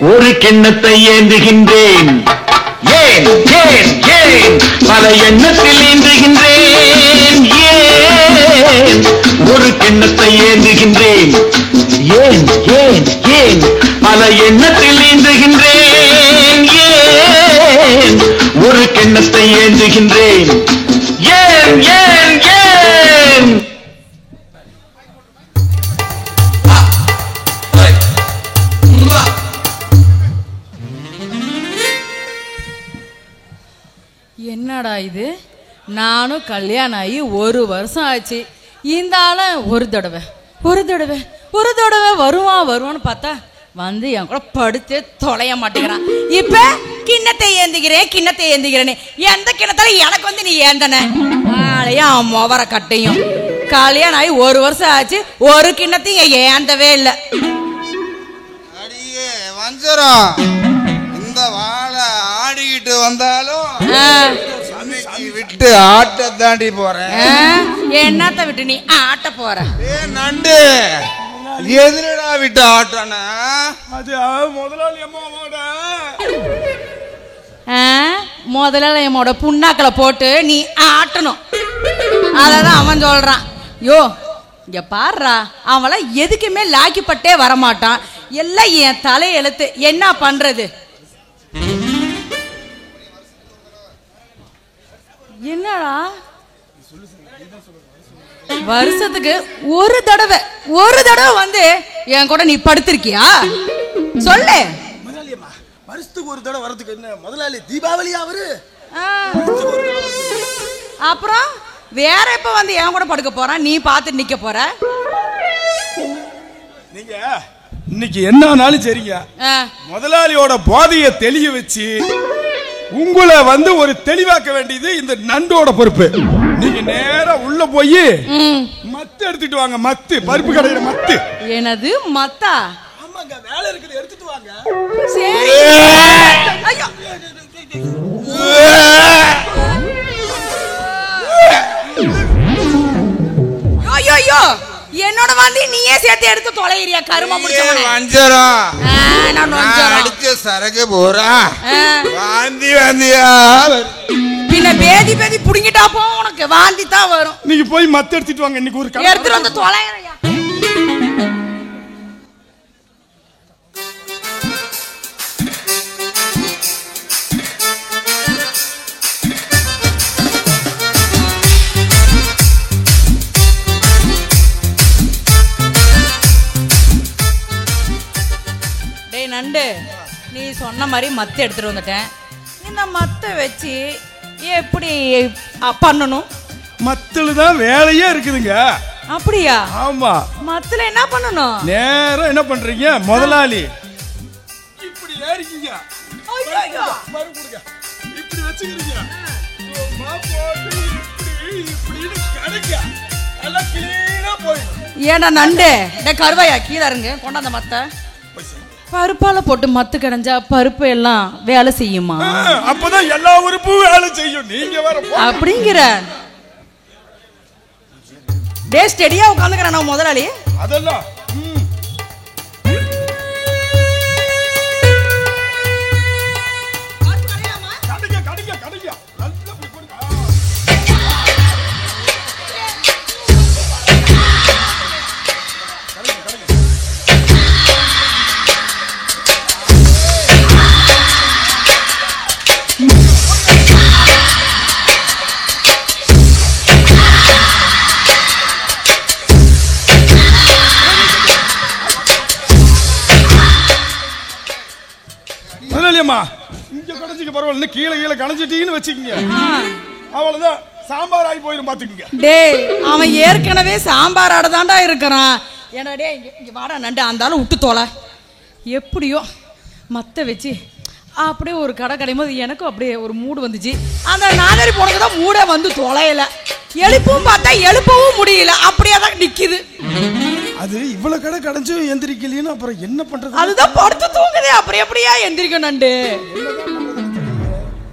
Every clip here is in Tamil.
ஒரு கிண்ணத்தை ஏந்துகின்றேன், ஏன் ஏன் ஏன் பல எண்ணத்தில் ஏந்துகின்றேன், ஏன் ஒரு கிண்ணத்தை ஏந்துகின்றேன், ஏன் ஏன் ஏன் பல எண்ணத்தில் ஏந்துகின்றேன், ஏன் ஒரு கிண்ணத்தை ஏந்துகின்றேன், ஏன் ஏன் ஏன். என்னடா இது, நானும் கல்யாணம் ஆகி 1 வருஷம் ஆச்சு. இந்த ஆள ஒரு தடவை வருவான்னு பார்த்தா வந்து என் கூட படுத்து தொலைய மாட்டேங்கிறான். இப்ப கிண்ணத்தை ஏந்திக்கிறேன்னு எந்த கிண்ணத்தால எனக்கு வந்து நீ ஏந்தன ஆளையும் அவன் மொவர கட்டையும். கல்யாணம் ஆகி 1 வருஷம் ஆச்சு, ஒரு கிண்ணத்தையும் ஏந்தவே இல்லை. அடியே வஞ்சரம், இந்த வாழை ஆடிக்கிட்டு வந்தாலும் விட்டு ஆட்ட தாண்டி போறேன். என்னத்த விட்டு நீ ஆட்ட போற? நண்டு எதிரடா விட்டு ஆட்டனா? அது முதலாளியமோட புண்ணாக்களை போட்டு நீ ஆட்டணும். அதான் அவன் சொல்றான். யோ இங்க பாடுறா, அவளை எதுக்குமே லாக்கிப்பட்டே வரமாட்டான். எல்லாம் என் தலை எழுத்து, என்ன பண்றது? என்னடா வருஷத்துக்கு ஒரு தடவை வந்து என் கூட நீ படுத்திருக்கியா? சொல்லு. வருஷத்துக்கு ஒரு தடவை வரதுக்கு என்ன முதலாளி தீபாவளியா அவரு? அப்புறம் வேற எப்ப வந்து என் கூட படுக்க போறான்? நீ பார்த்து நிக்க போற? நீங்க இன்னைக்கு என்னானாலும் சரிங்க, முதலாளியோட போதையை தெளிய வச்சு உங்களை வந்து ஒரு தெளிவாக்க வேண்டியது இந்த நண்டோட பொறுப்பு. நீங்க நேரா உள்ள போய் மத்து எடுத்துட்டு வாங்க. மத்து, பருப்பு கடையில மத்து. என்னது மத்தா? ஆமாங்க, வேலை இருக்குது, எடுத்துட்டு வாங்க. சரி. ஐயோ ஐயோ, என்னோட வந்து நீயே சேர்த்து எடுத்து தொலைறியா கரும முடிச்சவனே? வஞ்சரம், நான் அடிச்ச சரக்கு போறா வாந்தியா பின்ன பேதி புடிங்கிட்டா போ, உனக்கு வாந்தி தான் வரும். நீங்க போய் மத்த எடுத்துட்டு வாங்க. இன்னைக்கு ஒரு எடுத்துட்டு வந்து தொலைறியா? நண்டு, நீ சொன்ன மாதிரி மத்த எடுத்துட்டு வந்துட்டேன். இந்த மத்த வச்சு எப்படி பண்ணணும்? மத்துல தான் வேலையே இருக்குதுங்க. அப்படியா? ஆமா. மத்துல என்ன பண்ணணும்? நேரா என்ன பண்றீங்க, முதலாளி இப்படி ஏறிக்கீங்க, இப்படி வச்சுக்கிறீங்க, ஏண்டா நண்டு, கருவாயா கீழே இருங்க, கொண்டாந்த மத்த பருப்பால போட்டு மத்து கிடைஞ்சா பருப்பு எல்லாம் வேலை செய்யுமா? அப்பதான் எல்லா உறுப்பும் வேலை செய்யும். நீங்க வர அப்படிங்கிற டே ஸ்டெடியா உட்காந்துக்கிறேன் முதலாளி. அதெல்லாம் இங்க கடைஞ்சிக்க பரவாயில்ல, கீழே கடைஞ்சிட்டீங்கன்னு வச்சுக்கீங்க, அவ்வளவுதான் சாம்பார் ஆகி போயிடும் பாத்துக்கீங்க. டேய் அவன் ஏற்கனவே சாம்பார் ஆடதாண்டா இருக்கிறான். ஏன்னா டே இங்க வாடா நண்டு, அந்தாலும் விட்டு தோலை. எப்படியோ மத்த வச்சு அப்படியே ஒரு கடை கிடையும் போது எனக்கும் அப்படியே ஒரு மூடு வந்துச்சு. அந்த நாதரி போனதுதான் மூடே வந்து தொலையல. எழுப்பவும் பார்த்தா எழுப்பவும் முடியல, அப்படியே தான் நிக்குது. அது இவ்வளவு கடை கடைஞ்சு எந்திரிக்கலைன்னு அப்புறம் என்ன பண்றது? அதுதான் படுத்து தூங்குதே, அப்புறம் எப்படியா எந்திரிக்கும் நண்டு?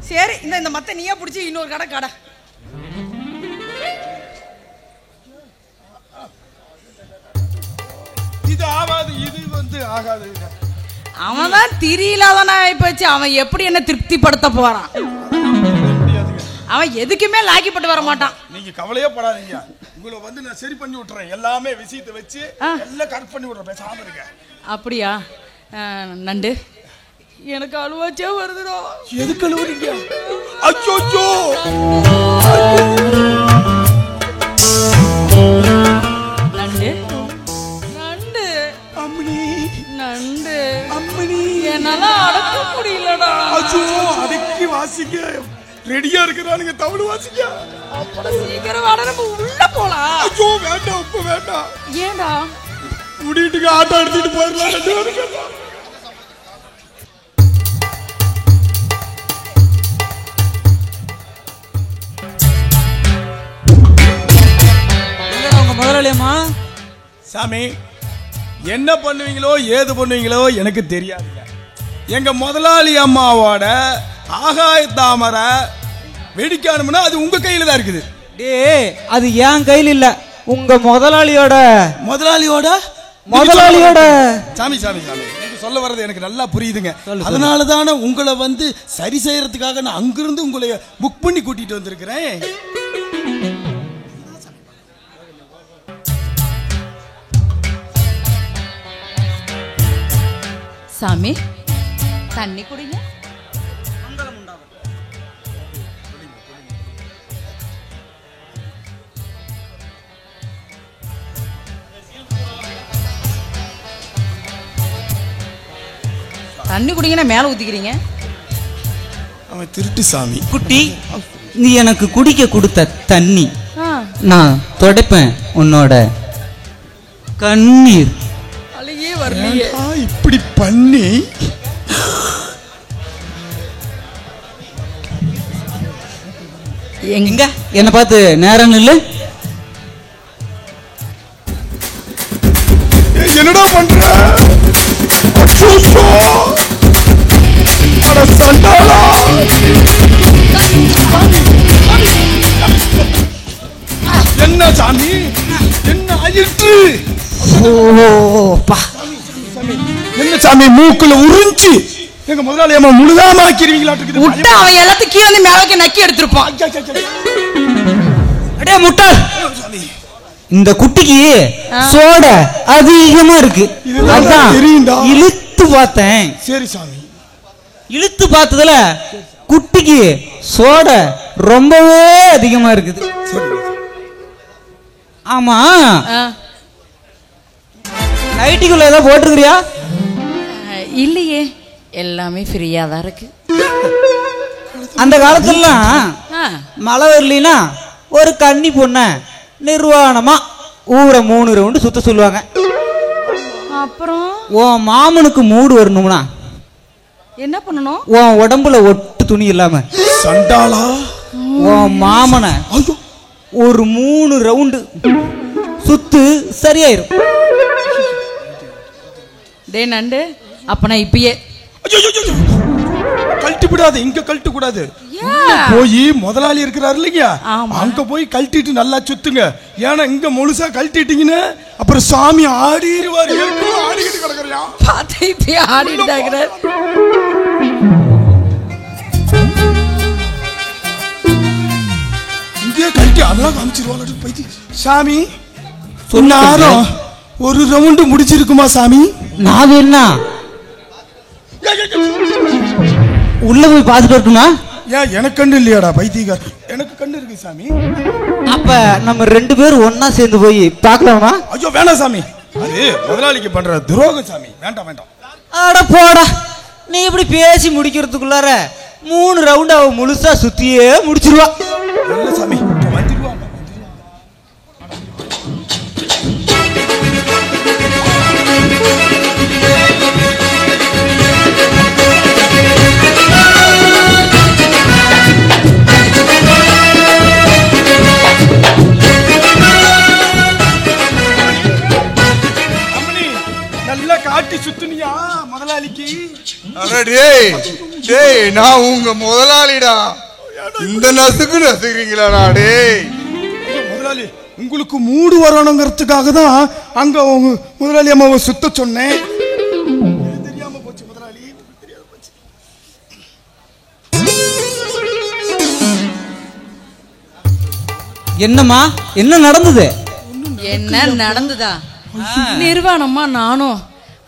சரி இந்த மத்த நீயே பிடிச்சி இன்னொரு கடை. இது ஆகாது, இது வந்து ஆகாது. அவன் தான் திரியில்லாதானே ஆயிப்போச்சு. அவன் எப்படி என்ன திருப்திப்படுத்த போறான்? அவன் எதுக்குமே லாக்கிப்பட்டு வர மாட்டான். நீங்க கவலையே படாதீங்க, உங்களை வந்து நான் சரி பண்ணி விட்டுறேன். எல்லாமே விஷயத்தை வச்சு எல்லாம் கரெக்ட் பண்ணி விடுறேன். பேசாம இருங்க. அப்படியா? நண்டு எனக்கு அழுவாச்சே வருதுடா. எதுக்கு அழுவுறீங்க? அச்சோ நண்டு நண்டு அம்மனி, நண்டு அம்மனி, என்னால அடக்க முடியலடா. அச்சோ அடக்கி வாசிக்க ரெடியா இருக்கிறானுங்க. தமிழ் வாசிக்க அப்புறம் சீக்கிரம் வாட, நம்ம உள்ள போலாம். அச்சோ வேண்டாம், உப்பு வேண்டாம். ஏண்டா? முடிட்டுக்கு ஆட்டோ எடுத்துட்டு போயிடலாம். முதலாளியம்மா, சாமி என்ன பண்ணுவீங்களோ ஏது பண்ணுவீங்களோ எனக்கு தெரியாதுங்க. எங்க முதலாளி அம்மாவோட ஆகாய தாமரை வெடிக்கணும்னா அது உங்க கையில தான் இருக்குது. டே, அது என் கையில் இல்ல, உங்க முதலாளியோட. சாமி சாமி சாமி, நீங்க சொல்ல வர்றது எனக்கு நல்லா புரியுதுங்க. அதனால தானே உங்களை வந்து சரி செய்யறதுக்காக நான் அங்கிருந்து உங்களை புக் பண்ணி கூட்டிட்டு வந்திருக்கிறேன். சாமி தண்ணி குடிங்க. தண்ணி குடிங்கன்னா மேல ஊத்திக்கிறீங்க. அவன் திருட்டு சாமி. குட்டி, நீ எனக்கு குடிக்க கொடுத்த தண்ணி நான் துடைப்பேன் உன்னோட கண்ணீர். அழுகே வரலையே. இப்படி பண்ணி எங்க என்ன பார்த்து நேரம் இல்ல. என்னடா பண்ற? என்ன சாமி, என்ன ஆயிற்று? என்ன சாமி மூக்குல உறிஞ்சி எங்க முதலாளி அம்மா முழுதாமாக்கிறீங்களா? விட்டா அவன் எல்லாத்தையும் கீழே வந்து மேலக்கு நக்கி எடுத்திருப்பான். அடே முட்டாள், இந்த குட்டிக்கு சோட அதிகமா இருக்கு. அதான் இழுத்து பார்த்தேன். சரி சாமி. இழுத்து பார்த்ததுல குட்டிக்கு சோட ரொம்பவே அதிகமா இருக்குது. ஆமா, நைட்டுக்குள்ள ஏதாவது போட்டிருக்கிறியா? இல்லையே, எல்லாமே ஃப்ரீயா தான் இருக்கு. அந்த காலத்துலாம் மழை வரலினா ஒரு கன்னி பொண்ண நிர்வாணமா ஊரை 3 ரவுண்டு சுத்த சொல்லுவாங்க. அப்புறம் உன் மாமனுக்கு மூடு வரணும்னா என்ன பண்ணணும்? உன் உடம்புல ஒட்டு துணி இல்லாம சண்டாளா உன் மாமனை ஒரு 3 ரவுண்டு சுத்து சரியாயிரும். டே நண்டு, அப்ப நான் இப்பயே கழட்டி விடாது. இங்க கழட்டு கூடாது. போய் முதலாளி இருக்கிறாரு இல்லையா, அங்க போய் கழட்டிட்டு நல்லா சுத்துங்க. ஏன்னா இங்க முழுசா கழட்டிட்டீங்கன்னு அப்புறம் சாமி ஆடிடுவாரு. ஆடிக்கிட்டு கிடக்குறியா? பார்த்தா இப்பயே ஆடிட்டாங்க. இங்கே கழட்டி அதெல்லாம் காமிச்சிருவாங்க. போயிட்டு சாமி சொன்னாரோ ஒரு ரவுண்டு முடிச்சிருக்குமா சாமி? நான் என்ன உள்ள போய் பார்த்துட்டு வரட்டுமா? ஏன் எனக்கு கண்ணு இல்லையாடா பைத்தியக்கார? எனக்கு கண்ணு இருக்கு சாமி. அப்ப நம்ம 2 பேரும் ஒன்னா சேர்ந்து போய் பார்க்கலாமா? ஐயோ வேணாம் சாமி, அது முதலாளிக்கு பண்ற துரோகம் சாமி. வேண்டாம் வேண்டாம். அட போடா, நீ இப்படி பேசி முடிக்கிறதுக்குள்ளார 3 ரவுண்ட் அவ முழுசா சுத்தியே முடிச்சிருவா. நல்ல சாமி வந்துடுவாங்க. காட்டி சுத்துனியா முதலாளிக்கு? நான் உங்க முதலாளிடா. இந்த நசுக்கு நசுக்கிறீங்களா? டேய் முதலாளி உங்களுக்கு மூடு வரணுங்கிறதுக்காக தான் அங்க உங்க முதலாளி அம்மாவை சுத்த சொன்னேன். தெரியாம போச்சு முதலாளி. என்னம்மா என்ன நடந்தது? என்ன நடந்ததா? நிர்வாணமா நானும்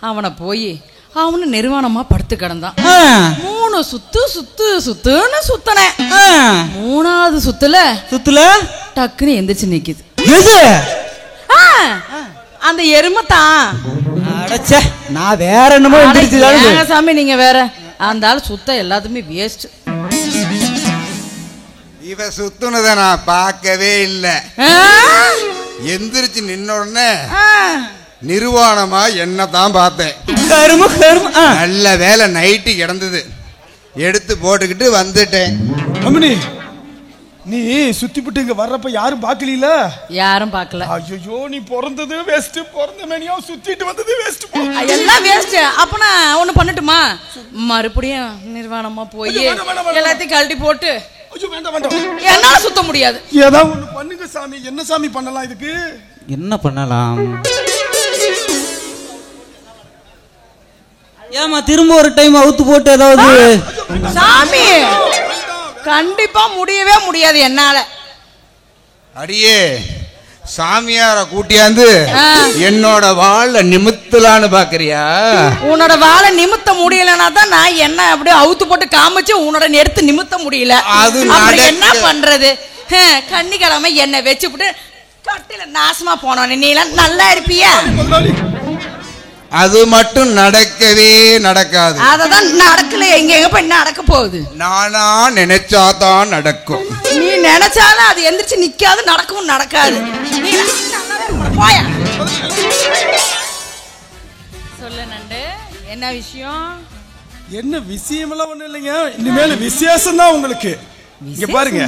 அவனை போய் அவனு நிர்வாணமா படுத்து கிடந்தான். 3 சுத்துன்னு சுத்தனேன். 3வது சுத்துல டக்குன்னு எந்திரிச்சு நிக்குது. எது? அந்த எருமை தான். அடச்சே, நான் வேற என்னமோ எந்திரிச்சுதானே. சாமி நீங்க வேற. அந்த ஆள் சுத்த எல்லாத்துமே வேஸ்ட். இவ சுத்துனத நான் பார்க்கவே இல்லை. எந்திரிச்சு நின்ன உடனே நிர்வாணமா என்னதான் பார்த்தேன். நல்ல வேலை நைட்டு கிடந்தது, எடுத்து போட்டுக்கிட்டு வந்துட்டேன். அம்மனி, நீ சுத்தி விட்டு இங்க வர்றப்ப யாரும் பாக்கல? யாரும் பார்க்கல. ஐயோ, நீ பிறந்தது வேஸ்ட், பிறந்த மேனியா சுத்திட்டு வந்தது வேஸ்ட். எல்லாம் வேஸ்ட். அப்ப நான் ஒண்ணு பண்ணட்டுமா? மறுபடியும் நிர்வாணமா போய் எல்லாத்தையும் கழட்டி போட்டு. என்னால சுத்த முடியாது. ஏதாவது ஒண்ணு பண்ணுங்க சாமி. என்ன சாமி பண்ணலாம் இதுக்கு? என்ன பண்ணலாம்? ஏமா திரும்ப ஒரு டைம் அவுத்து போட்டு ஏதாவது? சாமி கண்டிப்பா முடியவே முடியாது என்னால. அடியே, சாமியார கூட்டியாந்து என்னோட வாழ நிமித்தலான்னு பாக்குறியா? உன்னோட வாழை நிமித்த முடியலன்னா தான் நான் என்ன அப்படியே அவுத்து போட்டு காமிச்சு உன்னோட எடுத்து நிமித்த முடியல. அது என்ன பண்றது? கன்னிக்கிழமை என்ன வச்சுப்புட்டு கட்டில நாசமா போனோன்னு நீ எல்லாம் நல்லா இருப்பியா? அது மட்டும் நடக்கவே நடக்காது. அததான் நடக்கல. எங்க போய் நடக்க போகுது? நானா நினைச்சாதான் நடக்கும். நீ நினைச்சாலும் அது எந்திரிச்சு நிக்காது, நடக்கவும் நடக்காது. போயா சொல்லு நண்டு, என்ன விஷயம்? என்ன விஷயம் எல்லாம் ஒண்ணு இல்லைங்க. இனிமேல் விசேஷம் தான் உங்களுக்கு. இங்க பாருங்க.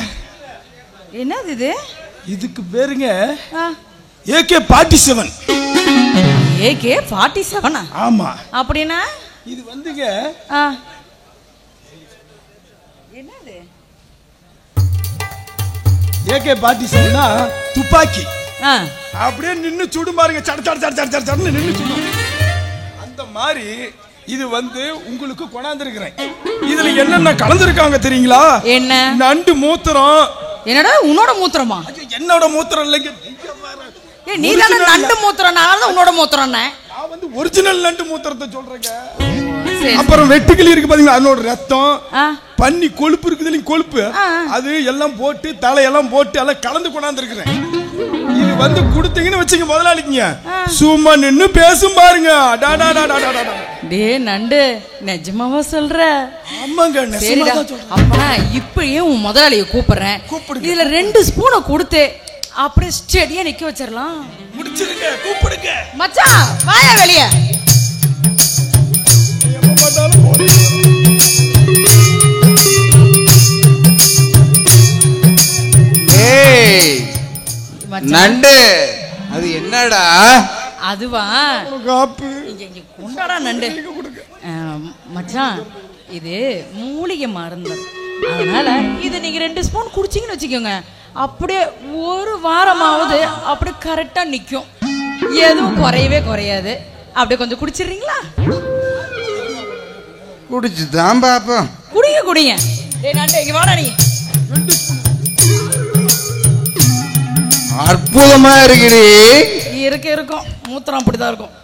என்னது இது? இதுக்கு பேருங்க AK-47. AK-47? ஆமா. அப்படின்னா இது வந்துங்க என்னது? AK-47னா துப்பாக்கி. அப்படியே நின்னு சுடும் பாருங்க. சட நின்னு சுடும். அந்த மாதிரி இது வந்து உங்களுக்கு கொண்டாந்துருக்கிறேன். இதுல என்னென்ன கலந்துருக்காங்க தெரியுங்களா? என்ன? நண்டு மூத்திரம். என்னடா உன்னோட மூத்திரமா? என்னோட மூத்திரம் இல்லைங்க. நீ தானே நண்டு மூத்திரம். நான் உன்னோட மூத்திரம். நான் வந்து ஒரிஜினல் நண்டு மூத்திரத்தை சொல்றேங்க. அப்புறம் வெட்டுக்கிளி இருக்கு பாத்தீங்களா, அதனோட ரத்தம், பன்னி கொழுப்பு இருக்குது, கொழுப்பு, அது எல்லாம் போட்டு தலையெல்லாம் போட்டு எல்லாம் கலந்து கொண்டாந்துருக்கிறேன். இது வந்து கொடுத்தீங்கன்னு வச்சுங்க முதலாளிங்க, சும்மா நின்னு பேசும் பாருங்க. டே நண்டு, நிஜமாவா சொல்ற? ஆமாங்க, நிஜமா தான் சொல்றேன். அப்பனா இப்பயே உன் முதலாளியை கூப்பிடுறேன். இதுல 2 ஸ்பூனை கொடுத்து அப்படியே ஸ்டெடியா நிக்க வச்சிரலாம். முடிச்சிருங்க, கூப்பிடுங்க. மச்சான் வாயா வெளிய. ஏய் நண்டு, அது என்னடா? அதுவா காப்பு. இங்க கொண்டாடா நண்டு. மச்சான், இது மூலிகை மருந்து. அதனால இது நீங்க 2 ஸ்பூன் குடிச்சிங்கன்னு வச்சுக்கோங்க, அப்படியே ஒரு வாரமாவது அப்படியே கரெக்டா நிக்கும். எதுவும் குறையவே குறையாது. அப்படியே கொஞ்சம் குடிச்சிடுறீங்களா? குடிச்சுதான் பாப்போம். குடிங்க குடிங்க. டேய் நண்டு, இங்க வாடா நீ. அற்புதமா இருக்குடி. இருக்கும் மூத்திரம் அப்படிதான் இருக்கும்.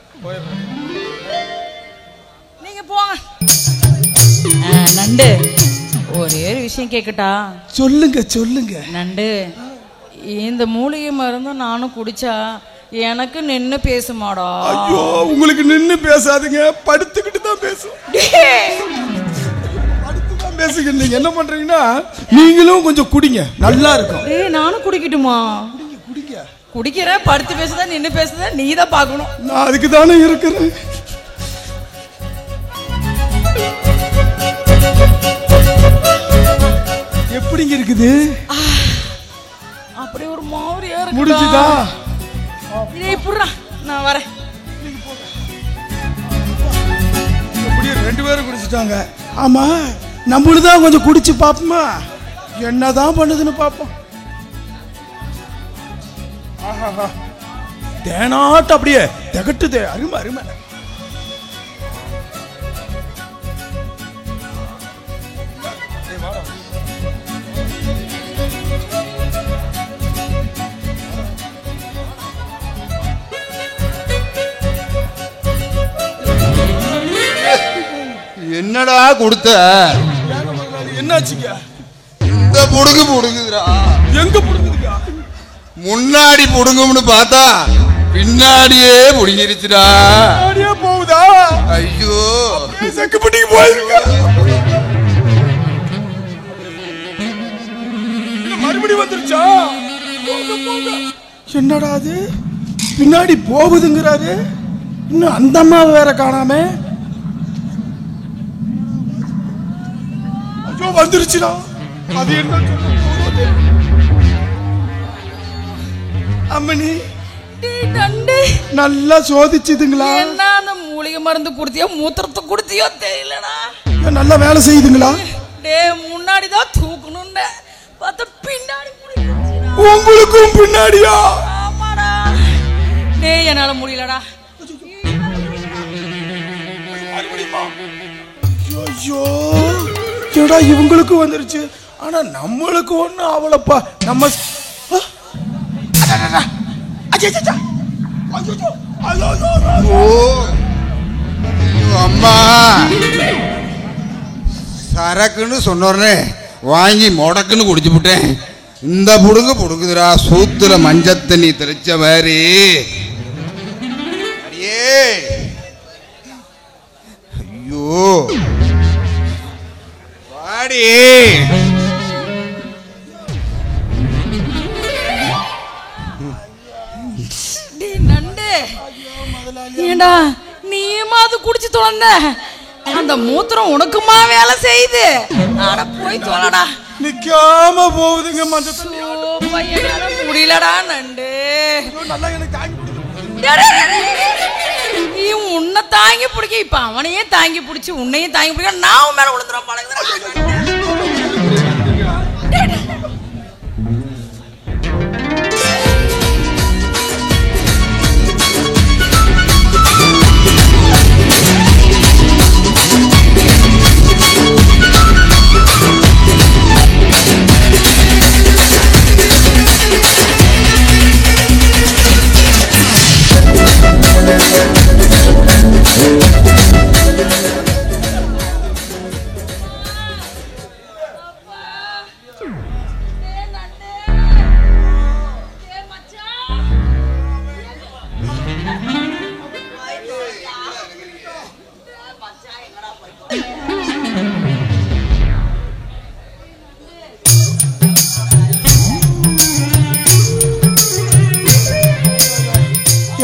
நீங்க போங்க. நண்டு, ஒரே ஒரு விஷயம் கேட்கட்டா? சொல்லுங்க சொல்லுங்க. நண்டு, இந்த மூலிகை மருந்து நானும் குடிச்சா எனக்கு நின்னு பேசுமாடா? ஐயோ, உங்களுக்கு நின்னு பேசாதீங்க, படுத்துக்கிட்டு தான் பேசும். படுத்துதான் பேசுங்க. நீங்க என்ன பண்றீங்கன்னா, நீங்களும் கொஞ்சம் குடிங்க, நல்லா இருக்கும். நானும் குடிக்கட்டுமா? குடிக்கிற படுத்து பேசுதா நின்னு பேசுதா நீ தான் பார்க்கணும். நான் அதுக்கு தானே இருக்கிறேன். எப்படிங்க இருக்குது? அப்படியே ஒரு மாதிரியா இருக்கு. முடிஞ்சுதா? இதே புடுறா, நான் வரேன். அப்படியே 2 பேரும் குடிச்சிட்டாங்க. ஆமா, நம்மளுதான் கொஞ்சம் குடிச்சு பாப்போமா, என்னதான் பண்ணுதுன்னு பாப்போம். தேனாட்டு அப்படியே திகட்டுதே. அருமை அருமை. என்னடா கொடுத்த? என்னாச்சுங்க? இந்த புடுங்கு புடுங்குதுடா. எங்க புடுங்குதுங்க? முன்னாடி புடுங்கும்னு பார்த்தா பின்னாடியே புடுங்கிருச்சுடா. போகுதா? ஐயோ, செக்குப்பட்டிக்கு போயிருக்க. மறுபடி வந்துருச்சா? என்னடா அது பின்னாடி போகுதுங்கிறாரு. இன்னும் அந்த அம்மா வேற காணாம. ஐயோ வந்துருச்சுடா. அது என்ன அம்மனி நல்லா சோதிச்சுதுங்களா? என்ன அந்த மூலிகை மருந்து குடுத்தியோ மூத்திரத்தை குடுத்தியோ தெரியலடா. நல்லா வேலை செய்யுதுங்களா? முன்னாடிதான் தூக்கணும்னு பார்த்தா பின்னாடி உங்களுக்கும் பின்னாடியா? ஆமாடா. என்னால முடியலடா. ஐயோ ஏடா இவங்களுக்கு வந்துருச்சு. ஆனா நம்மளுக்கு ஒண்ணு அவளப்பா. நம்ம அம்மா சரக்குன்னு சொன்னோடனே வாங்கி முடக்குன்னு குடிச்சு விட்டேன். இந்த புடுங்கு புடுங்குதுடா. சூத்துல மஞ்சள் தண்ணி தெளிச்ச மாதிரி. அடியே ஐயோ வாடி. ஏண்டா நீமாவது குடிச்சு தொலைந்த அந்த மூத்திரம் உனக்குமா வேலை செய்யுது? அட போய் தொலைடா. நிக்காம போகுதுங்க மஞ்சள் தண்ணி. முடியலடா நண்டு. நீ உன்னை தாங்கி பிடிக்க இப்ப அவனையே தாங்கி பிடிச்சி உன்னையும் தாங்கி பிடிக்க நான் உன் மேல விழுந்துடும் பழகுது.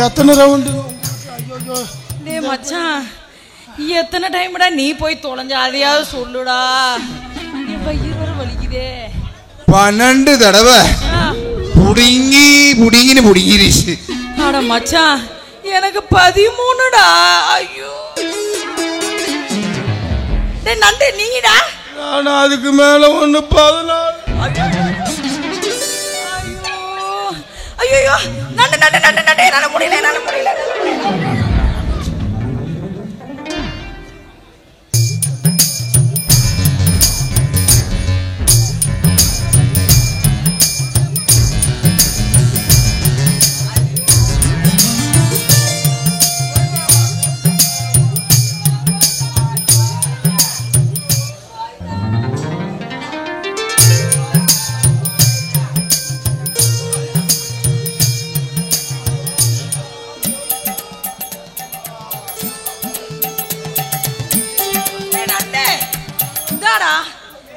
எத்தனை ரவுண்டு? டேய் மச்சான் எத்தனை டைம்டா நீ போய் தொலைஞ்ச அதையாவது சொல்லுடா. வயிறு வலிக்குதே. 12 தடவை புடுங்கி புடுங்கின்னு புடுங்கிருச்சு. அட மச்சான் எனக்கு 13டா. ஐயோ டேய் நண்டு நீடா. நான் அதுக்கு மேல ஒண்ணு 14. ஐயோ நண்டு நண்டு நண்டு நண்டு என்னால முடியல என்னால முடியல.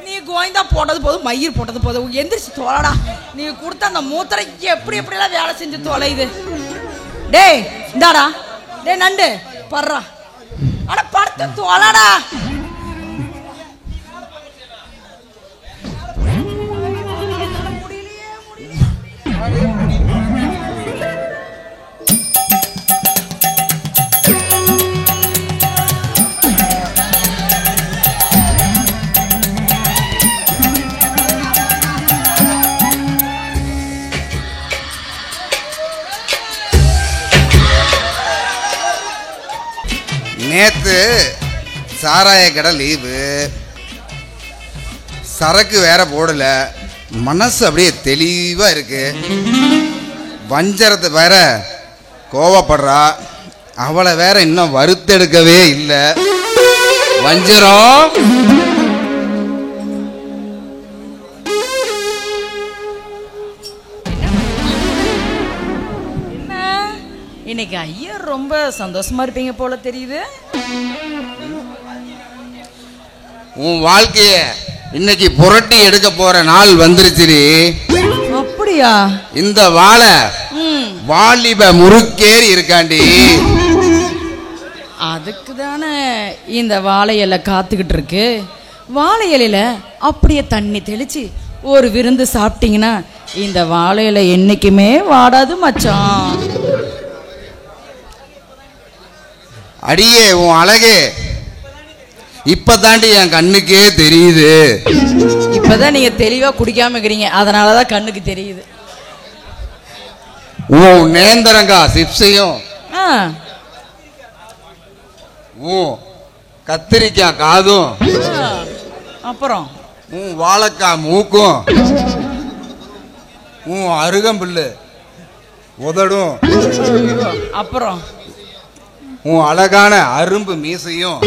நீ கோயந்தா போட்டது போதும் மயிர் போட்டது போதும் எந்திரிச்சு தோலடா. நீ கொடுத்த அந்த மூத்திரை எப்படி எப்படிலாம் வேலை செஞ்சு தொலையுது. டேய் இந்தாடா. டேய் நண்டு பர்றா. அட படுத்து தோலடா. நேத்து சாராய கடை லீவு, சரக்கு வேற போடல, மனசு அப்படியே தெளிவா இருக்கு. வஞ்சரத்தை வேற கோவப்படுறா, அவளை வேற இன்னும் வறுத்தெடுக்கவே இல்லை. வஞ்சரம் இன்னைக்கு ஐயர் ரொம்ப சந்தோஷமா இருப்பீங்க போல தெரியுது. உன் வாழ்க்கைய இன்னைக்கு புரட்டி எடுக்க போற நாள் வந்துருச்சுடி. அப்படியா? இந்த வாழை வாலிப முறுக்கேறி இருக்காண்டி. அதுக்கு தானே இந்த வாழை இலை காத்துக்கிட்டு இருக்கு. வாழை இலையில அப்படியே தண்ணி தெளிச்சு ஒரு விருந்து சாப்பிட்டீங்கன்னா இந்த வாழை இலை என்னைக்குமே வாடாது மச்சான். அடியே உன் அழகே இப்பதாண்டி என் கண்ணுக்கே தெரியுது. இப்பதான் நீங்க தெளிவா குடிக்காம இருக்கிறீங்க, அதனாலதான் கண்ணுக்கு தெரியுது. உன் நேந்திரங்கா சிப்ஸையும் உன் கத்திரிக்காய் காதும் அப்புறம் உன் வாழைக்காய் மூக்கும் உன் அருகம்புல்லு உதடும் அப்புறம் உன் அழகான அரும்பு மீசையும்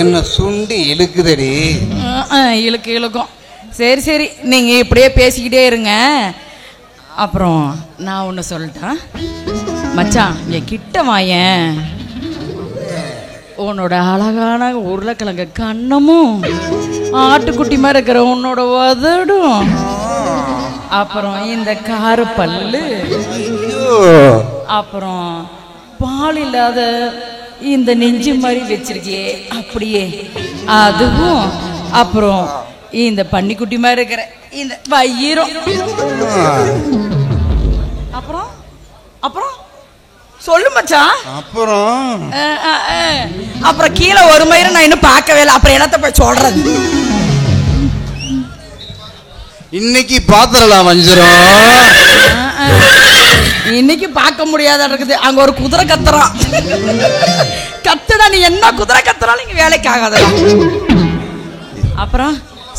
என்ன சுண்டி இழுக்குதடி. இழுக்கும். சரி சரி, நீங்க இப்படியே பேசிக்கிட்டே இருங்க. அப்புறம் நான் ஒன்று சொல்லிட்டேன் மச்சான், என் கிட்ட வாயேன். உன்னோட அழகான உருளைக்கிழங்கு கண்ணமும் ஆட்டுக்குட்டி மாதிரி இருக்கிற உன்னோட உதடும், அப்புறம் இந்த காரு பல்லு, அப்புறம் பால் இல்லாத இந்த நெஞ்சு மாதிரி வச்சிருக்கியே அப்படியே அதுவும், அப்புறம் இந்த பன்னிக்குட்டி மாதிரி இருக்கிற இந்த வயிறும், அப்புறம் அப்புறம் சொல்லு மச்சான். அப்புறம் கீழே ஒரு மயிரை நான் இன்னும் பார்க்கவே இல்லை. அப்புறம் என்னத்த போய் சொல்றது? இன்னைக்கு பாத்திரலாம் வஞ்சிரும். இன்னைக்கு பார்க்க முடியாத இருக்குது. அங்க ஒரு குதிரை கத்துறான். கத்துடா, நீ என்ன குதிரை கத்துறாலும் இங்க வேலைக்கு ஆகாத. அப்புறம்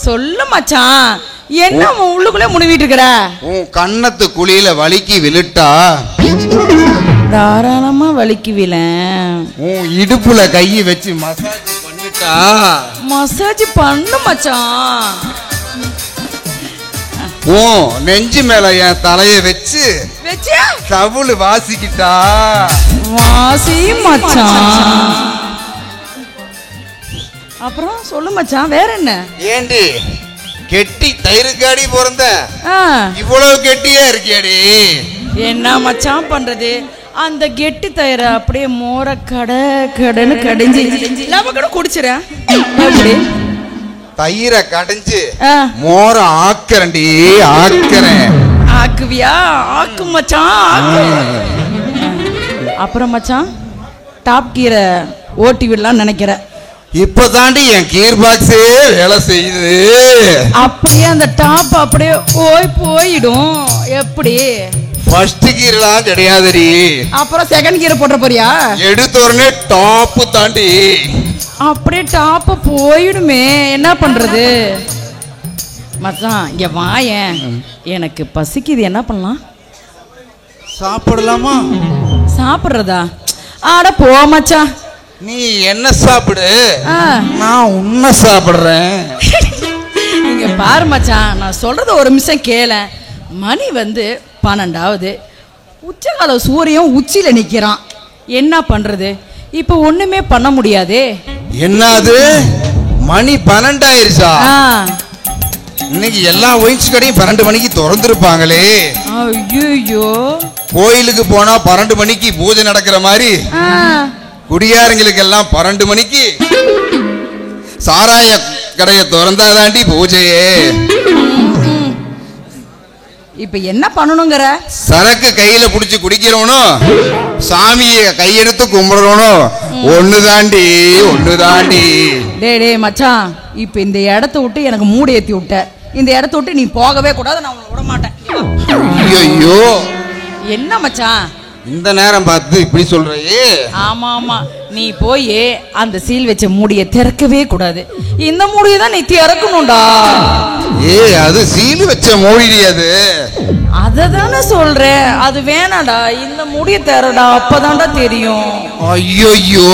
சொல்லு மச்சான், என்ன உள்ளுக்குள்ளே முழுவிட்டு இருக்கிற? உன் கண்ணத்து குழியில வலிக்கு விழுட்டா தாராளமா வலிக்கு விழ. உன் இடுப்புல கையை வச்சு மசாஜ் பண்ணிட்டா மசாஜ் பண்ணு மச்சான். உன் நெஞ்சு மேல என் தலைய வச்சு வச்சு தவுளு வாசிக்கிட்டா வாசி மச்சான். அப்புறம் சொல்லு மச்சான், வேற என்ன? ஏண்டி கெட்டி தயிருக்காடி பிறந்த இவ்வளவு கெட்டியா இருக்கியாடி? என்ன மச்சான் பண்றது? அந்த கெட்டி தயிர அப்படியே மோர கடைன்னு கடைஞ்சி கூட குடிச்சிடறேன். எப்படி தயிரை கடைஞ்சு மோர ஆக்கறண்டி? ஆக்குறேன். ஆக்குவியா? ஆக்கு மச்சான். அப்புறம் மச்சான், டாப் கீரை ஓட்டி விடலான்னு நினைக்கிறேன். இப்பதாண்டி என் கீர் பாக்ஸே வேலை செய்யுது. அப்படியே அந்த டாப் அப்படியே போயிடும். எப்படி? ஃபர்ஸ்ட் கீர்லாம் கிடையாதுடி. அப்புறம் செகண்ட் கீரை போட்ட போறியா? எடுத்த உடனே டாப் தாண்டி. அப்படியே டாப் போயிடுமே, என்ன பண்றது? மச்சான் இங்க வாயேன், எனக்கு பசிக்குது. என்ன பண்ணலாம்? சாப்பிடலாமா? சாப்பிடுறதா? ஆட போ மச்சான். நீ என்ன சாப்பிடு, நான் உன்ன சாப்பிடுறேன். இங்க பாரு மச்சான், நான் சொல்றது ஒரு நிமிஷம் கேள. மணி 12. உச்சகால சூரியன் உச்சியில நிக்கிறான். என்ன பண்றது? இப்ப ஒண்ணுமே பண்ண முடியாதே. என்னது மணி 12 ஆயிருச்சா? இன்னைக்கு எல்லா ஒயின்ஸ் கடையும் 12 மணிக்கு திறந்துருப்பாங்களே. ஐயோ, கோயிலுக்கு போனா 12 மணிக்கு பூஜை நடக்கிற மாதிரி குடியாரங்களுக்கு எல்லாம் 12 மணிக்கு சாராய கடையை திறந்தாதாண்டி பூஜையே. இப்ப என்ன பண்ணணுங்கிற? சரக்கு கையில புடிச்சு குடிக்கிறவனும் சாமிய கையெடுத்து கும்பிடுறவனும் ஒண்ணுதாண்டி. டே மச்சான், இப்ப இந்த இடத்த விட்டு எனக்கு மூடி ஏத்தி விட்ட. இந்த இடத்த விட்டு நீ போகவே கூடாது, நான் உன்னை விட மாட்டேன். ஐயோ, என்ன மச்சான் இந்த நேரம் பார்த்து இப்படி சொல்றே? ஆமா நீ போய் அந்த சீல் வச்ச மூடியை திறக்கவே கூடாது. இந்த மூடியை தான் நீ திறக்கணும்டா. அது சீல் வச்ச மூடி. அது அததானே சொல்றேன். அது வேணாடா, இந்த முடிய தரடா, அப்பதான்டா தெரியும். ஐயோ,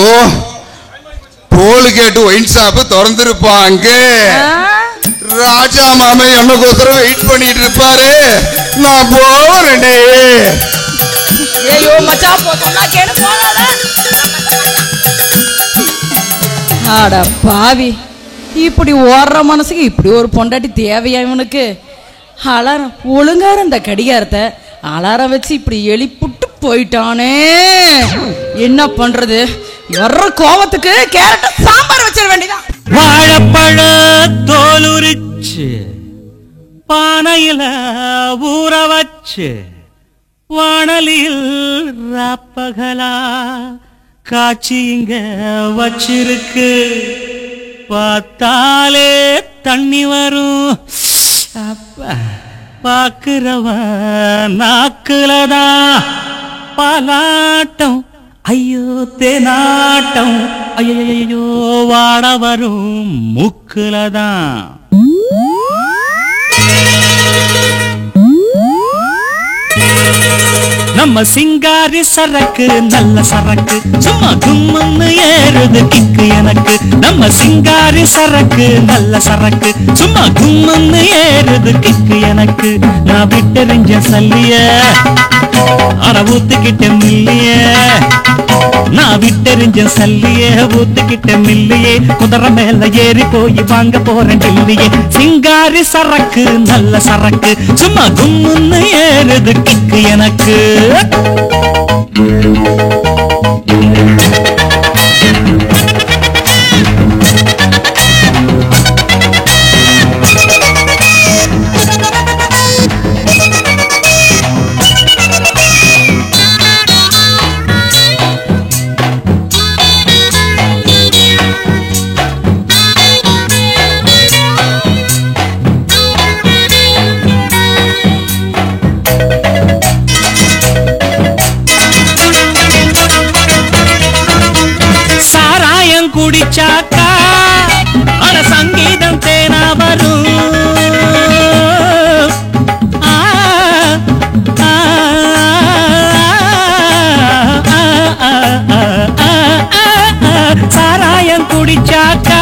டோல் கேட்டு ஒயின் ஷாப் திறந்துருப்பாங்க. ராஜா மாமே என்னக்கோசரம் வெயிட் பண்ணிட்டு இருப்பாரு. நான் போறேனே. ஐயோ மச்சான், போறா கேடு போறடா. ஆடா பாவி, இப்படி ஓடுற மனசுக்கு இப்படி ஒரு பொண்டாட்டி தேவையா இவனுக்கு? அலாரம் ஒழுங்கா இருந்த கடிகாரத்தை அலாரம் வச்சு இப்படி எழுப்பிட்டு போயிட்டானே. என்ன பண்றது? வர்ற கோவத்துக்கு கேரட் சாம்பார் வச்சிட வேண்டியதான். வாழைப்பழ தோலுரிச்சு பானையில ஊற வச்சு வானலில் ராப்பகலா காட்சி இங்க வச்சிருக்கு. பார்த்தாலே தண்ணி வரும். அப்பா பாக்குறவன் நாக்குலதான் பாலாட்டம். ஐயோ தேனாட்டம். ஐயோ வாட வரும் மூக்குலதான். நம்ம சிங்காரி சரக்கு நல்ல சரக்கு, சும்மா கும்முன்னு ஏறுது கிக்கு எனக்கு. நம்ம சிங்காரி சரக்கு நல்ல சரக்கு, சும்மா கும்முன்னு ஏறுது கிக்கு எனக்கு. நான் விட்டெறிஞ்ச சல்லிய அட ஊத்துக்கிட்ட மில்லிய, நான் விட்டெறிஞ்ச சல்லிய ஊத்துக்கிட்ட மில்லியே. குதிரை மேல ஏறி போய் வாங்க போறேன் டில்லியே. சிங்காரி சரக்கு நல்ல சரக்கு, சும்மா கும்முன்னு ஏறுது கிக்கு எனக்கு. குடிச்சாக்கா அட சங்கீதம் தேனா வரும். சாராயம் குடிச்சாக்கா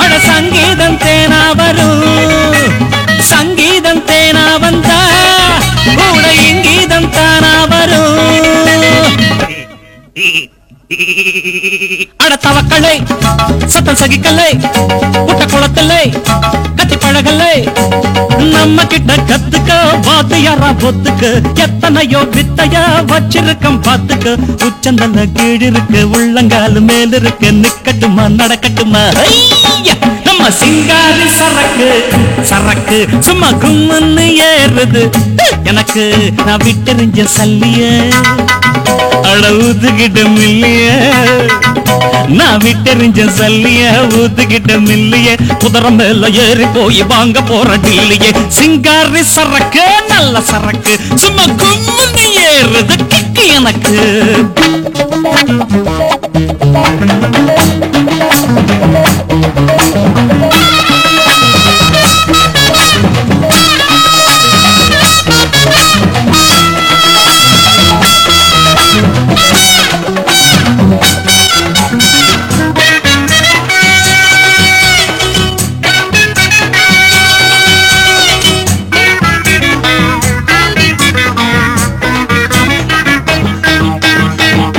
அட சங்கீதம் தேனா வரும். சங்கீதம் தேனா வந்தா கூட இங்கீதம் தானா வரும். அட தவக்கலை சத்தம் சகிக்கலை, புட்ட குளத்தலை கத்தி பழகலை. நம்ம கிட்ட கத்துக்க வாத்தியாரா பொத்துக்கு, எத்தனையோ வித்தையா வச்சிருக்கம் பாத்துக்க. உச்சந்தல்ல கீழ் இருக்கு, உள்ளங்காலு மேல் இருக்கு, நிக்கட்டுமா நடக்கட்டுமா. நம்ம சிங்காரி சரக்கு சரக்கு, சும்மா கும்முன்னு ஏறுது எனக்கு. நான் விட்டெறிஞ்ச சல்லிய அட ஊத்துக்கிட்ட மில்லிய, நான் விட்டெறிஞ்ச சல்லிய ஊத்துக்கிட்ட மில்லிய. குதிரை மேல ஏறி போய் வாங்க போற டில்லியே. சிங்காரி சரக்கு நல்ல சரக்கு, சும்மா கும்முன்னு ஏறுது கிக்கு எனக்கு.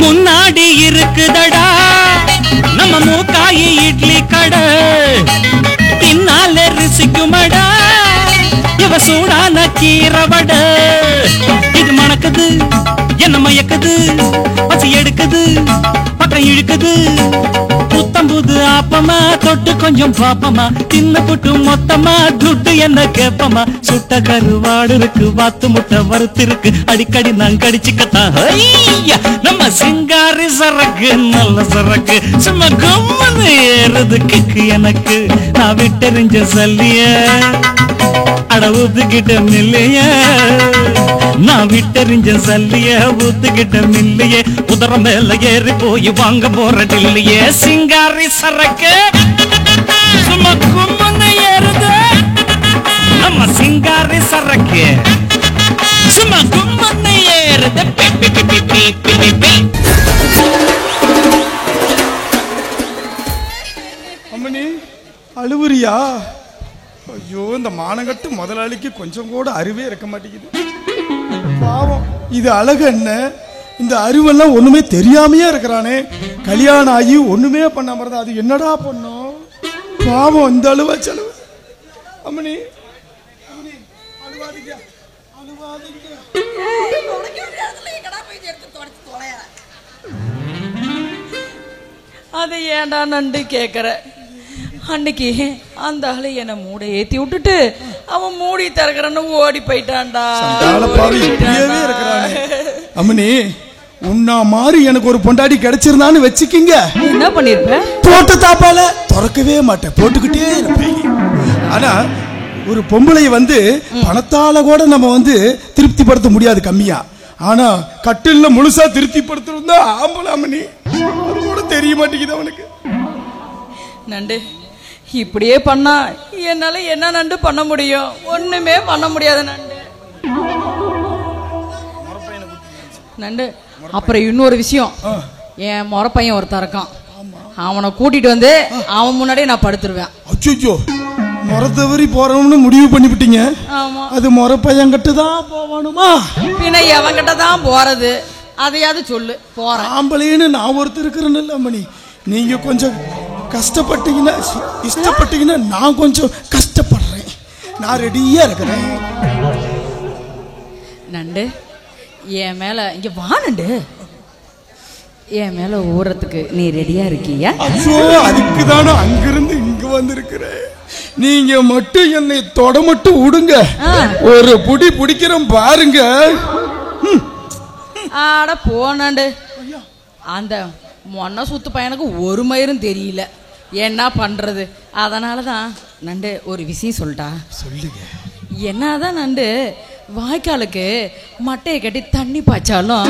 முன்னாடி இருக்குதடா நம்ம மூக்காயி இட்லி கடை, பின்னால ரிசிக்குமடா இவ சூடான கீரவட. இது மணக்குது என்ன மயக்குது, பசி எடுக்குது பக்கம் இழுக்குது. புத்தம்புது ஆப்பமா தொட்டு கொஞ்சம் பாப்பமா, தின்னு புட்டு மொத்தமா துட்டு என்ன கேப்பமா. சுட்ட கருவாடு இருக்கு, வாத்து முட்டை வறுத்து இருக்கு, அடிக்கடி நான் கடிச்சுக்கத்தான். நம்ம சிங்கார சிங்காரி சரக்கு நல்ல சரக்கு சும்மா கும்மன்னு ஏறுது கிக்கு எனக்கு நான் விட்டறிஞ்ச சல்லிய அட ஊத்துக்கிட்ட மில்லைய நான் விட்டறிஞ்ச சல்லிய ஊத்துக்கிட்ட மில்லையே உதர மேல ஏறி போய் வாங்க போறதில்லையே சிங்காரி சரக்கு சும்மா கும்மன்னு ஏறுது நம்ம சிங்காரி சரக்கு சும்மா கும்மன்னு ஏறுது அம்மனி அழுவுறியா? ஐயோ, இந்த மானங்கட்டு முதலாளிக்கு கொஞ்சம் கூட அறிவே இருக்க மாட்டேங்குது. பாவம், இது அழகு என்ன? இந்த அறிவெல்லாம் ஒண்ணுமே தெரியாமையே இருக்கிறானே. கல்யாணம் ஆகி ஒண்ணுமே பண்ணாம இருந்தா அது என்னடா பண்ணும்? பாவம், இந்த அழுவா செலவு. அம்மனி அழுவாதீங்க, அழுவாதீங்க. அதை ஏன்டா நண்டு கேக்குற? அன்னைக்கு அந்த ஆளு என்ன மூடை ஏத்தி விட்டுட்டு அவன் மூடி திறக்கிறன்னு ஓடி போயிட்டான்டா. அம்மனி, உன்னா மாதிரி எனக்கு ஒரு பொண்டாடி கிடைச்சிருந்தான்னு வச்சுக்கிங்க, என்ன பண்ணிருப்ப? போட்டு தாப்பால திறக்கவே மாட்டேன், போட்டுக்கிட்டே இருப்பேன். ஆனா ஒரு பொம்பளை வந்து பணத்தால கூட நம்ம திருப்திப்படுத்த முடியாது கம்மியா. ஆனா கட்டில்ல முழுசா திருப்திப்படுத்துறதா ஆம்பளை. அம்மனி, அது கூட தெரிய மாட்டேங்குது அவனுக்கு. நண்டு இப்படியே பண்ணா என்னால என்ன நண்டு பண்ண முடியும்? ஒண்ணுமே பண்ண முடியாது நண்டு. நண்டு அப்புறம் இன்னொரு விஷயம், என் முறை பையன் ஒருத்தன் இருக்கான், அவனை கூட்டிட்டு வந்து அவன் முன்னாடியே நான் படுத்துருவேன். அச்சோ, முறை தவறி போறோம்னு முடிவு பண்ணிவிட்டீங்க. அது முறை பையன் கிட்ட தான் போவானுமா? பின்ன எவன்கிட்ட தான் போறது? அதையாவது சொல்லு. போறேன். ஆம்பளைன்னு நான் ஒருத்தர் இருக்கிறேன்னு அம்மணி, நீங்க கொஞ்சம் கஷ்டப்பட்டீங்கன்னா இஷ்டப்பட்டீங்கன்னா நான் கொஞ்சம் கஷ்டப்படுறேன். நான் ரெடியா இருக்கிறேன். நண்டு என் மேல இங்க வா. நண்டு என் மேல ஊறத்துக்கு நீ ரெடியா இருக்கியா? ஐயோ, அதுக்கு தானே அங்கிருந்து இங்க வந்திருக்கிறேன். நீங்க மட்டும் என்னை தொட மட்டும் விடுங்க, ஒரு புடி பிடிக்கிறோம் பாருங்க. ஆட போனாண்டு, அந்த மொன்ன சுத்து பையனுக்கு ஒரு மயிரும் தெரியல, என்ன பண்றது? அதனாலதான் நண்டு ஒரு விஷயம் சொல்லிட்டா. சொல்லுங்க. என்னதான் நண்டு வாய்க்காலுக்கு மட்டையை கட்டி தண்ணி பாய்ச்சாலும்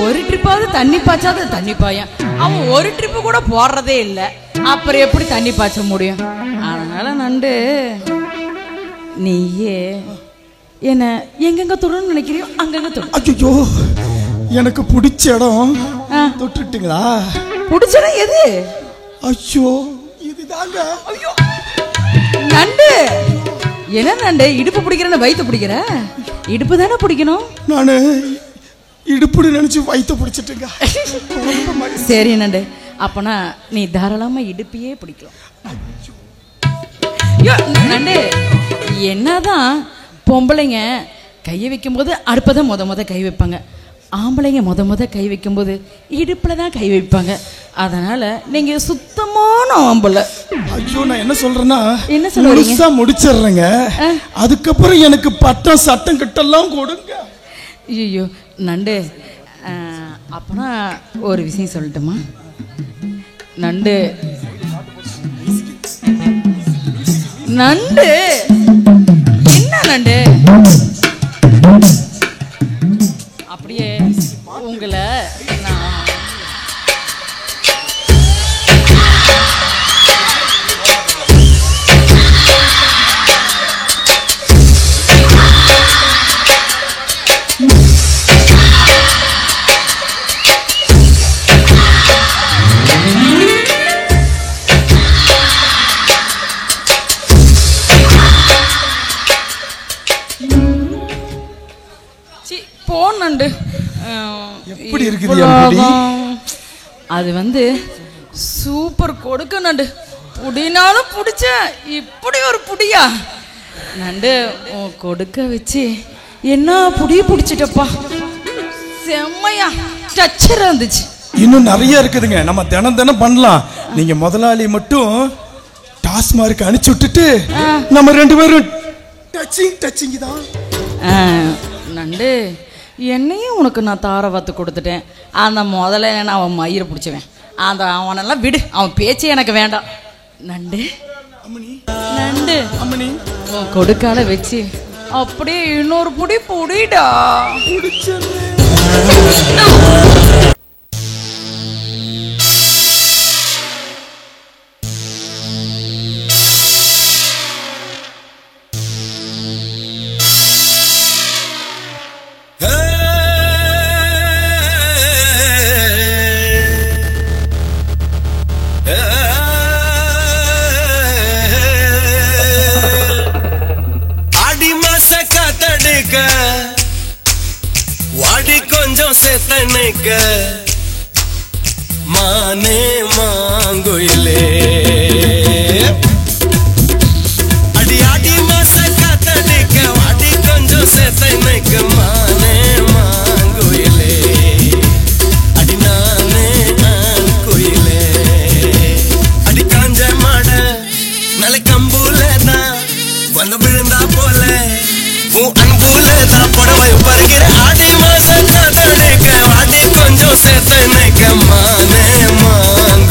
ஒரு ட்ரிப்பாவது தண்ணி பாய்ச்சாத தண்ணி பாயும். அவன் ஒரு ட்ரிப்பு கூட போடுறதே இல்லை, அப்புறம் எப்படி தண்ணி பாய்ச்ச முடியும்? அதனால நண்டு நீயே என்ன எங்கெங்க தொடணும்னு நினைக்கிறியோ அங்கங்க தொடு. ஐயோ, எனக்கு பிடிச்ச இடம் தொட்டுட்டுங்களா? பிடிச்ச இடம் எது? ஐயோ, இதுதாங்க. ஐயோ நண்டு, என்ன நண்டு இடுப்பு பிடிக்கிறேன்னு வயிற்று பிடிக்கிற? இடுப்பு தானே பிடிக்கணும். நானு இடுப்புன்னு நினைச்சு வயிற்று பிடிச்சிட்டுங்க. சரி நண்டு, அப்பனா நீ தாராளமா இடுப்பையே பிடிக்கலாம். நண்டு என்னதான் பொம்பளைங்க கையை வைக்கும் போது அடுப்பதான் முத கை வைப்பாங்க, ஆம்பளைங்க முத கை வைக்கும் போது இடுப்புல தான் கை வைப்பாங்க. அதனால நீங்க சுத்தமான ஆம்பளை. ஐயோ, நான் என்ன சொல்றேன்னா, என்ன சொல்றீங்க? முடிச்சிடுறேங்க, அதுக்கப்புறம் எனக்கு பட்டம் சட்டம் கிட்டெல்லாம் கொடுங்க. ஐயோ நண்டு, அப்பனா ஒரு விஷயம் சொல்லட்டுமா? நண்டு நண்டு என்ன நண்டு, அப்படியே உங்களை நான் போனண்டு. எப்படி இருக்குது? அது சூப்பர் கொடுக்க நண்டு. புடினாலும் புடிச்ச, இப்படி ஒரு புடியா நண்டு கொடுக்க வச்சு என்ன புடி பிடிச்சிட்டப்பா, செம்மையா டச்சரா இருந்துச்சு. இன்னும் நிறைய இருக்குதுங்க, நம்ம தினம் பண்ணலாம். நீங்க முதலாளி மட்டும் டாஸ்மார்க் அனுப்பிச்சு விட்டுட்டு நம்ம ரெண்டு பேரும் டச்சிங் தான். நண்டு என்னையும் உனக்கு நான் தார வாத்து கொடுத்துட்டேன். அந்த முதல்ல நான் அவன் மயிரை பிடிச்சவன். அந்த அவனெல்லாம் விடு, அவன் பேச்சே எனக்கு வேண்டாம். நண்டு நண்டு உன் கொடுக்கால வச்சு அப்படியே இன்னொரு புடி புடிடா. வாடி கொஞ்சம் செத்தனுக்க மானே மாங்குயிலே அடி அடி மாச காத்தடிக்க வாடி கொஞ்சம் செத்தனுக்க மானே மாங்குயிலே அடி நானே நான் குயிலே அடி காஞ்ச மாட நல்ல கம்பூல தான் வந்து விழுந்தா போல அன்புல தான் புடவை பருகிற ஆடி மாசம் காத்தடிக்க வாடி கொஞ்சம் சேர்த்தனைக்க மானே மாங்க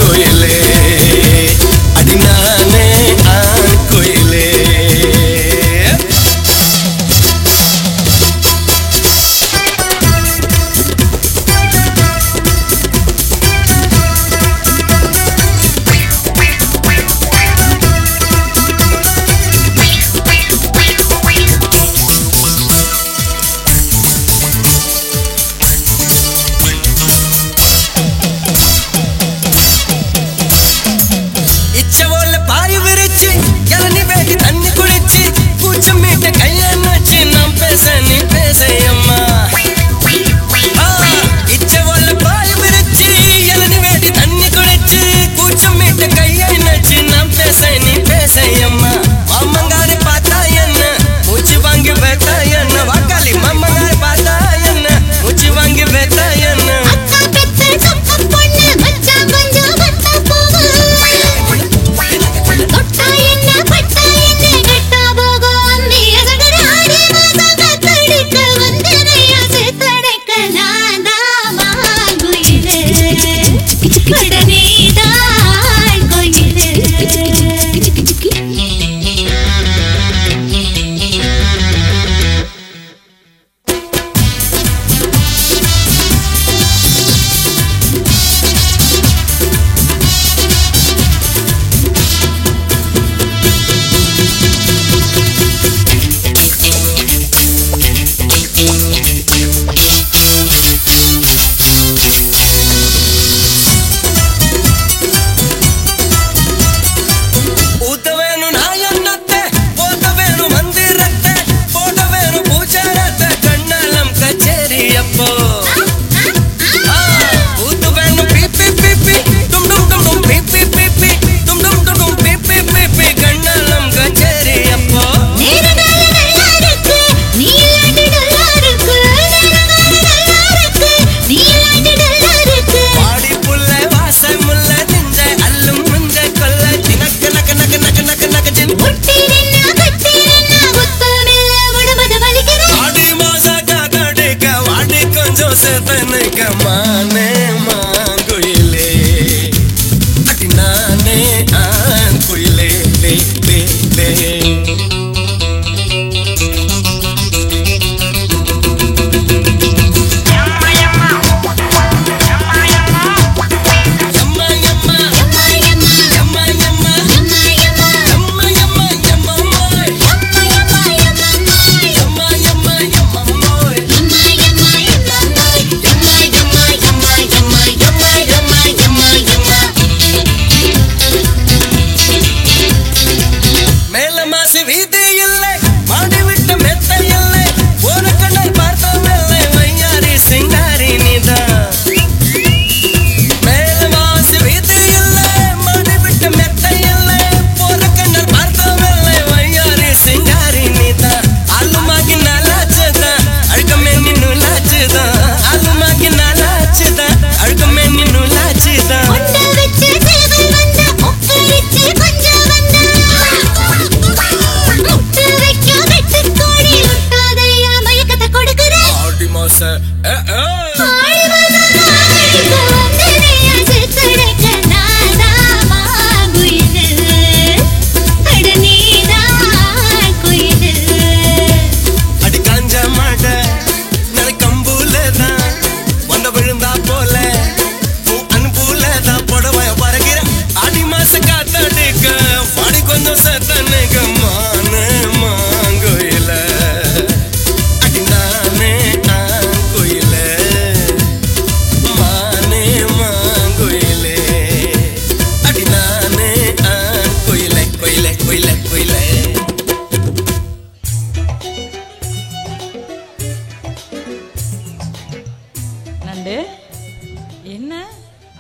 என்ன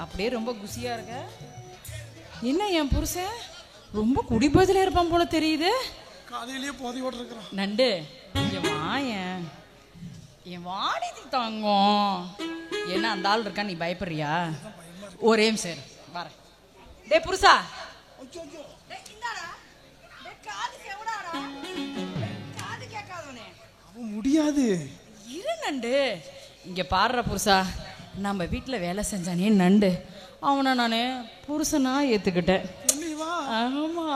அப்படியே ரொம்ப குசியா இருக்க? என்ன என் புருஷன் ரொம்ப குடிபோதையில இருப்பான் போல தெரியுது. காலையிலேயே போதையோட இருக்கிறான். நண்டு இங்க வாயேன், என் வாடி தாங்கும். என்ன அந்த ஆள் இருக்கா, நீ பயப்படுறியா? ஒரே சார் வர. டே புருஷா, முடியாது இரு நண்டு. இங்க பாடுற புருஷா, நம்ம வீட்டில் வேலை செஞ்சானே நண்டு, அவனை நான் புருஷனா ஏத்துக்கிட்டேன். ஆமா,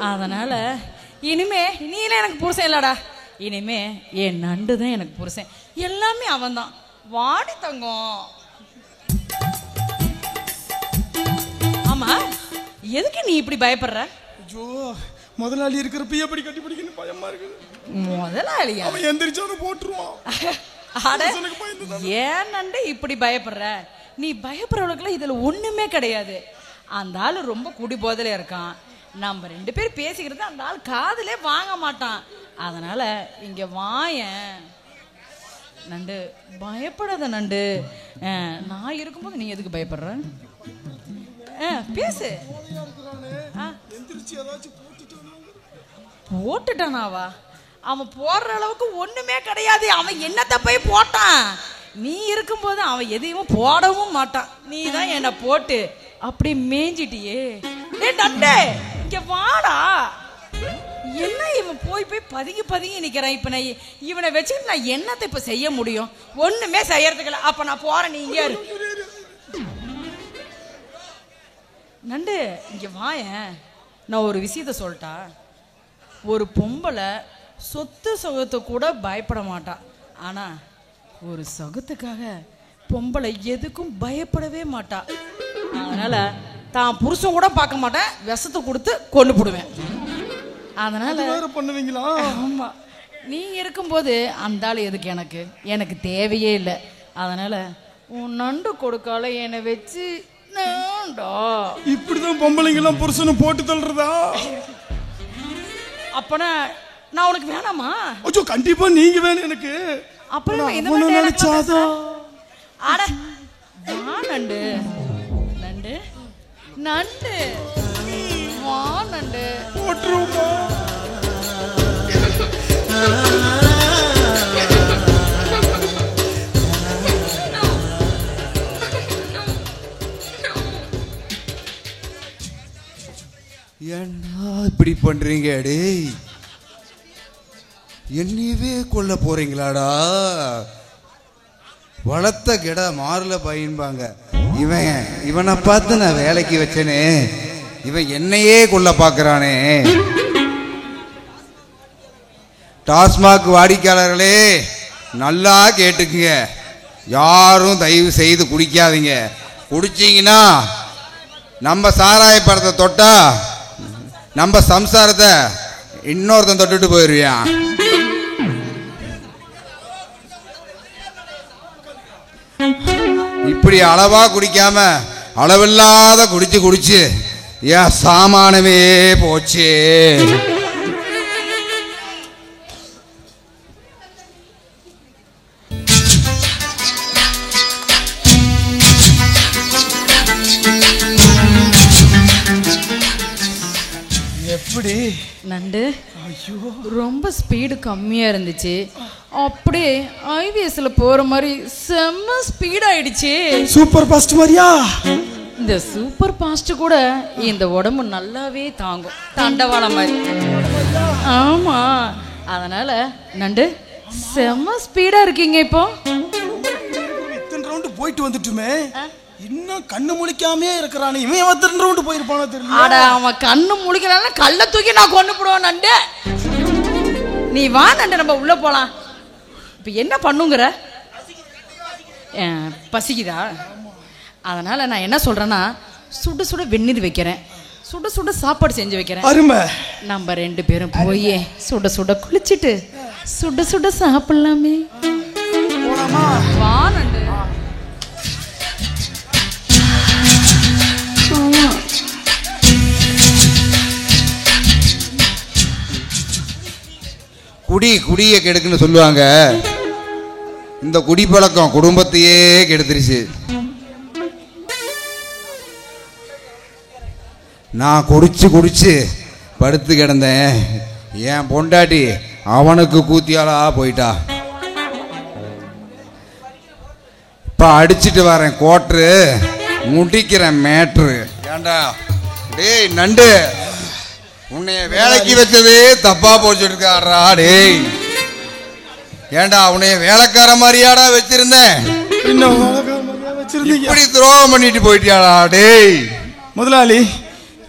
அதனால இனிமே நீல எனக்கு புருஷன் இல்லடா, இனிமே என் நண்டு தான் எனக்கு புருஷன். எல்லாமே அவன் தான். வாடி தங்கம். ஆமா, எதுக்கு நீ இப்படி பயப்படுற? ஐயோ, முதலாளி இருக்கிறப்ப எப்படி கட்டி பிடிக்கணும் பயமா இருக்குது. முதலாளியா? அவன் எந்திரிச்சானு போட்டுருவான். ஏன் நண்டு இப்படி பயப்படுற? நீ பயப்படுறவளுக்குலாம் இதுல ஒண்ணுமே கிடையாது. அந்த ஆள் ரொம்ப குடி போதையில இருக்கான். நம்ம 2 பேர் பேசிக்கிறது அந்த ஆள் காதுலே வாங்க மாட்டான். அதனால இங்க வாயேன் நண்டு, பயப்படாத நண்டு. நான் இருக்கும்போது நீ எதுக்கு பயப்படுற? பேசு. போட்டுட்டானாவா? அவன் போடுற அளவுக்கு ஒண்ணுமே கிடையாது. அவன் என்னத்தை போய் போட்டான்? நீ இருக்கும்போது அவன் எதையும் போடவும் மாட்டான். நீ தான் என்ன போட்டு அப்படி மேஞ்சிட்டியே. நண்டே இங்க வாடா. என்ன இவன் போய் பதுங்கி நிக்கிறான். இப்ப நான் இவனை வச்சுக்கிட்டு நான் என்னத்தை இப்ப செய்ய முடியும்? ஒண்ணுமே செய்யறதுக்கு இல்லை. அப்ப நான் போறேன், நீ இங்க இரு. நண்டு இங்க வாயேன், நான் ஒரு விஷயத்த சொல்லிட்டா. ஒரு பொம்பளை சொத்து சொகத்தை கூட பயப்பட மாட்டா. ஆனா ஒரு சொகத்துக்காக பொம்பளை எதுக்கும் பயப்படவே மாட்டா. அதனால தான் புருஷன் கூட பார்க்க மாட்டேன், விஷத்தை கொடுத்து கொண்டு போடுவேன். அதனால பண்ணுவீங்களா? ஆமா, நீ இருக்கும்போது அந்த ஆள் எதுக்கு எனக்கு? எனக்கு தேவையே இல்லை. அதனால உன் நண்டு கொடுக்கால என்னை வச்சு இப்படிதான் பொம்பளைங்க எல்லாம் புருஷனை போட்டு தள்ளுறதா? அப்பனா நான் உனக்கு வேணாமா? ஐயோ, கண்டிப்பா நீங்க வேணும் எனக்கு. அப்புறம் அட வா நண்டு, நண்டு நண்டு வா நண்டு. போட்டுருமா? என்ன இப்படி பண்றீங்க? டேய், என்னையவே கொல்ல போறீங்களாடா? வளர்த்த கெட மாறுல பயன்பாங்க. இவனை பார்த்து நான் வேலைக்கு வச்சேனே, இவன் என்னையே கொல்ல பார்க்கறானே. டாஸ்மாக் வாடிக்கையாளர்களே நல்லா கேட்டுக்குங்க, யாரும் தயவு செய்து குடிக்காதீங்க. குடிச்சீங்கன்னா நம்ம சாராய படத்தை தொட்டா நம்ம சம்சாரத்தை இன்னொருத்தன் தொட்டுட்டு போயிருவியான். இப்படி அளவா குடிக்காம அளவில்லாத குடிச்சு ஏன் சாமானமே போச்சு. எப்படி நண்டு? ரொம்ப ஸ்பீடு கம்மியா இருந்துச்சு, அப்படியே ஐவிஎஸ்ல போற மாதிரி செம்ம ஸ்பீட் ஆயிடுச்சு. சூப்பர் ஃபாஸ்ட் மாதிரியா? இந்த சூப்பர் ஃபாஸ்ட் கூட இந்த உடம்பு நல்லாவே தாங்கும், தண்டவாளம் மாதிரி. ஆமா, அதனால நண்டு செம்ம ஸ்பீடா இருக்கீங்க. இப்போ இத்தனை ரவுண்டு போயிட்டு வந்துட்டுமே, இன்னும் கண்ணு முழிக்காமே இருக்கிறானே. இவன் 2 ரவுண்டு போயிருப்பானோ தெரியல. அட, அவன் கண்ணு முழிக்கிறான கல்ல தூக்கி நான் கொண்டு போடுவேன் நண்டு. நீ வா நண்டு, நம்ம உள்ள போலாம். இப்ப என்ன பண்ணுங்கிற? பசிக்குதா? அதனால நான் என்ன சொல்றேன்னா, சுட சுட வெந்நீர் வைக்கிறேன், சுட சுட சாப்பாடு செஞ்சு வைக்கிறேன். அருமை. நம்ம 2 பேரும் போய் சுட சுட குளிச்சுட்டு சுட சுட சாப்பிடலாமே. வா நண்டு. குடியை கெடுக்குன்னு சொல்லுவாங்க. இந்த குடிப்பழக்கம் குடும்பத்தையே கெடுத்துருச்சு. நான் குடிச்சு படுத்து கிடந்தேன். என் பொண்டாட்டி அவனுக்கு கூத்தியாலா போயிட்டா. இப்ப அடிச்சிட்டு வரேன் கோட்ரு, முடிக்கிறேன் மேட்ரு. ஏண்டா டேய் நண்டு, உன்னைய வேலைக்கு வச்சதே தப்பா போச்சுருக்காரா டேய். ஏண்டா உன்னைய வேலைக்கார மாதிரியாடா வச்சிருந்தேன், இப்படி துரோகம் பண்ணிட்டு போயிட்டியாடா டேய். முதலாளி,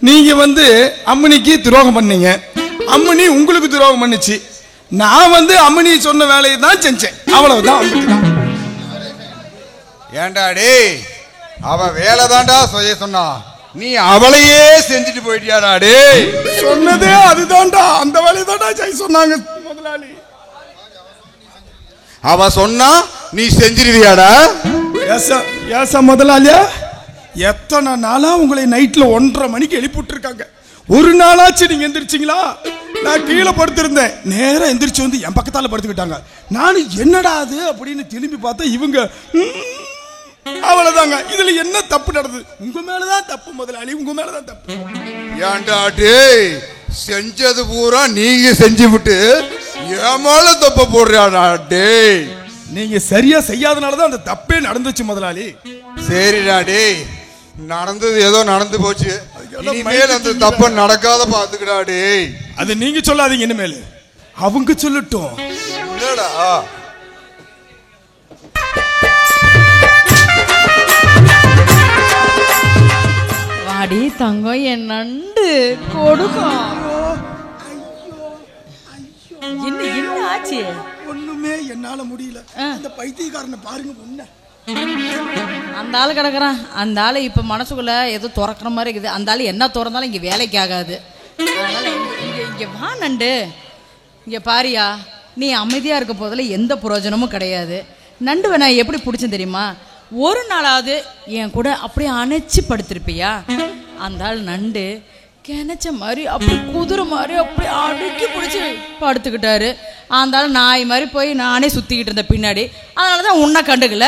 நீங்க அம்மனிக்கு துரோகம் பண்ணீங்க, அம்மனி உங்களுக்கு துரோகம் பண்ணுச்சு. நான் அம்மனி சொன்ன வேலையை தான் செஞ்சேன், அவ்வளவுதான். ஏண்டா டேய், அவ வேலை தான்டா செய்ய சொன்னா, நீ அவளையே செஞ்சுட்டு போயிட்டியாடா டேய். சொன்னதே அதுதான்டா, அந்த வேலையை தான்டா செய்ய சொன்னாங்க முதலாளி. அவ சொன்னா நீ செஞ்சிருவியாடா? ஏசா முதலாளியா, எத்தனை நாளா உங்களை நைட்ல 1:30 மணிக்கு எழுப்பிட்டு இருக்காங்க. ஒரு நாளாச்சு நீங்க எந்திரிச்சிங்களா? நான் கீழே படுத்திருந்தேன், நேரம் எந்திரிச்சு என் பக்கத்தால படுத்துக்கிட்டாங்க. நானும் என்னடா அது அப்படின்னு திரும்பி பார்த்தா இவங்க அவ்வளவுதாங்க. இதுல என்ன தப்பு நடந்தது? உங்க மேலதான் தப்பு முதலாளி, உங்க மேலதான் தப்பு. ஏண்டா டேய், செஞ்சது பூரா நீங்க செஞ்சு விட்டு ஏமால தப்ப போடுறாடா டேய். நீங்க சரியா செய்யாதனாலதான் அந்த தப்பே நடந்துச்சு முதலாளி. சரிடா டேய், நடந்தது ஏதோ நடந்து போச்சு, இனிமேல் அந்த தப்ப நடக்காத பாத்துக்கடா டேய். அது நீங்க சொல்லாதீங்க, இனிமேல் அவங்க சொல்லட்டும். என்னடா வாடி தங்கம், என் நண்டு கொடுக்கும். என்ன என்ன ஆச்சு? ஒண்ணுமே என்னால முடியல. அந்த பைத்தியக்காரனை பாருங்க. பொண்ணு அந்த ஆள் கிடக்குறான். அந்த ஆள் இப்ப மனசுக்குள்ள ஏதோ திறக்கிற மாதிரி இருக்குது. அந்த ஆள் என்ன திறந்தாலும் இங்க வேலைக்கு ஆகாது. அதனால இங்க வா நண்டு, இங்க பாரியா, நீ அமைதியா இருக்க போதில் எந்த பிரயோஜனமும் கிடையாது. நண்டுவை நான் எப்படி பிடிச்சேன் தெரியுமா? ஒரு நாளாவது என் கூட அப்படியே அணைச்சி படுத்திருப்பியா? அந்த ஆள் நண்டு கிணச்ச மாதிரி அப்படி குதிரை மாதிரி அப்படி அடுக்கி பிடிச்சி படுத்துக்கிட்டாரு. அந்த ஆள் நாய் மாதிரி போய் நானே சுத்திக்கிட்டு இருந்தேன் பின்னாடி. அதனாலதான் உன்னை கண்டுக்கல.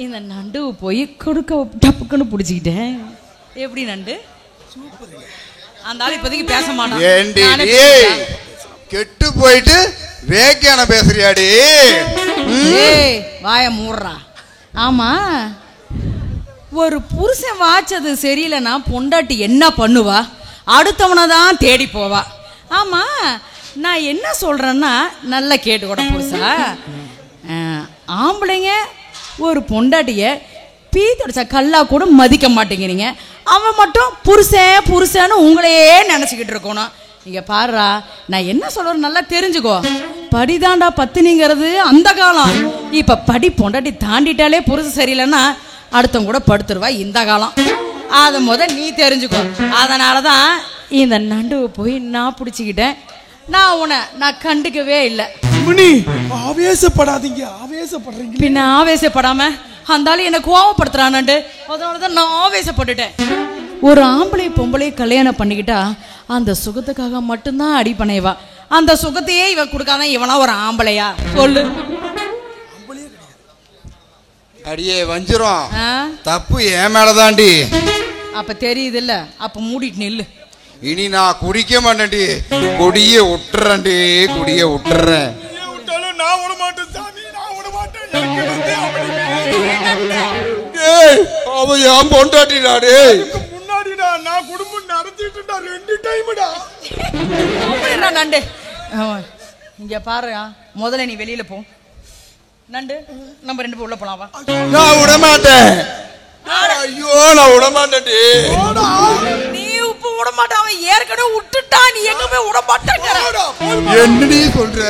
இந்த நண்டு போய் கொடுக்க டப்புக்குன்னு பிடிச்சிக்கிட்டேன். எப்படி நண்டு? அந்த ஆள் இப்போதைக்கு பேச மாட்டான். கெட்டு போயிட்டு வேக்கியான பேசுறியாடி? வாய மூடுறா. ஆமா, ஒரு புருஷன் வாச்சது சரியில்லைன்னா பொண்டாட்டி என்ன பண்ணுவா? அடுத்தவனை தான் தேடி போவா. ஆமா, நான் என்ன சொல்றேன்னா நல்லா கேட்டு கூட புருஷா, ஆம்பளைங்க ஒரு பொண்டாட்டிய பீத்தடிச்சா கல்லா கூட மதிக்க மாட்டேங்கிறீங்க. அவன் மட்டும் புருஷன் புருஷன்னு உங்களையே நினைச்சுக்கிட்டு இருக்கணும். இங்க பாருடா, நான் என்ன சொல்றேன் நல்லா தெரிஞ்சுக்கோ. படிதாண்டா பத்தினிங்கிறது அந்த காலம். இப்ப படி பொண்டாட்டி தாண்டிட்டாலே புருஷன் சரியில்லைன்னா அடுத்தவங்க கூட படுத்துருவா இந்த காலம். அதை நீ தெரிஞ்சுக்கோ. அதனாலதான் இந்த நண்டுவை போய் நான் பிடிச்சிக்கிட்டேன். நான் கண்டுக்கவே இல்லை. ஆவேசப்படாதீங்க, ஆவேசப்படுறீங்க. பின்ன ஆவேசப்படாம அந்த ஆளு என்ன கோவப்படுத்துறானு அதனாலதான் நான் ஆவேசப்பட்டுட்டேன். ஒரு ஆம்பளை பொம்பளை கல்யாணம் பண்ணிக்கிட்டா அந்த சுகத்துக்காக மட்டும்தான் அடி பண்ணைவா. அந்த சுகத்தையே இவன் கொடுக்காதான் இவனா ஒரு ஆம்பளையா சொல்லு? அடியே வஞ்சிரும், தப்பு என் மேலதாண்டி. அப்ப தெரியுது இல்ல? அப்ப மூடிட்டு நில்லு. இனி நான் குடிக்க மாட்டேன்டி, கொடிய விட்டுறேன்டி, கொடிய விட்டுறேன். அவன் என் பொண்டாட்டிடாடே. முன்னாடிடா நான் குடும்பம் நடத்திட்டுடா 2 டைம்டா. என்ன நண்டு, இங்க பாரு, முதல்ல நீ வெளியில போ நண்டு. நம்ம 2 பேரும் உள்ள போலாம் வா. நான் விட மாட்டேன். ஐயோ நான் விட மாட்டேன்டி. நீ உப்பு விட மாட்டான், அவன் ஏற்கனவே விட்டுட்டான். நீ எங்க போய் விட மாட்டேங்கிற? என்னடி சொல்ற?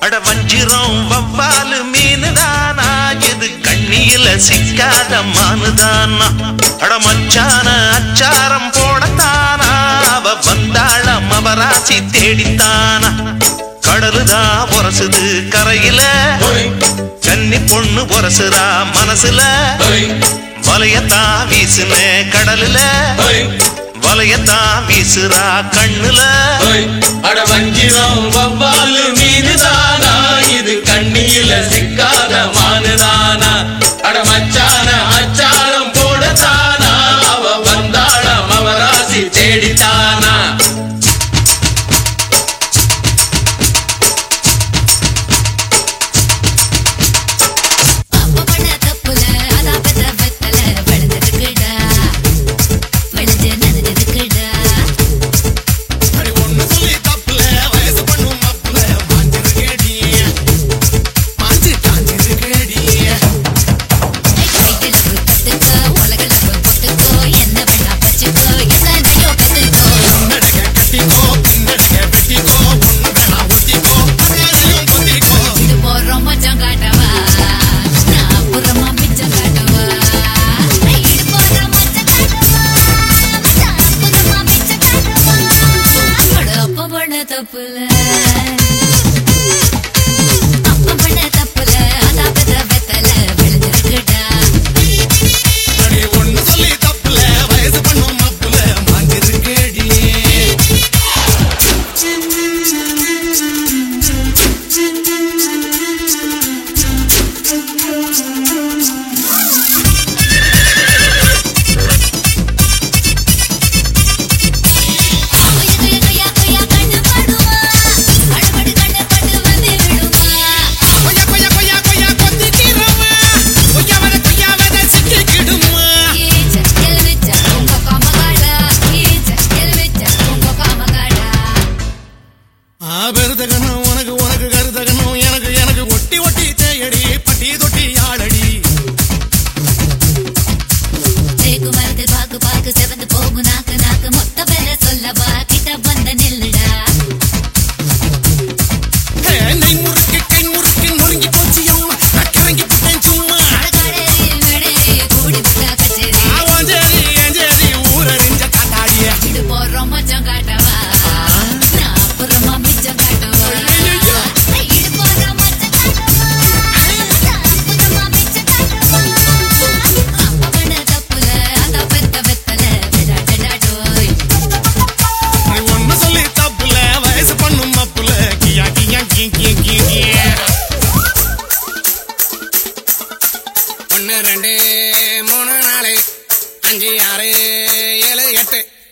அட வஞ்சிரம் வவ்வாலு மீனுதானா, எது கண்ணியில சிக்காத மானுதானா? அட மச்சான அச்சாரம் போடத்தானா, அவ வந்தாளம் அவராசி தேடித்தானா? கடலுதான் உரசுது கரையில, கன்னி பொண்ணு பொண்ணு பொரசுரா மனசுல வலையத்தான் வீசுன கடலுல வலையத்தான் வீசுறா கண்ணுல அட வஞ்சிரம் வவ்வாலு மீனுதானா இது கண்ணியில சிக்காத மானுதானா அட மச்சான அச்சாரம் போடத்தானா அவ வந்தாள மவராசி தேடித்தானா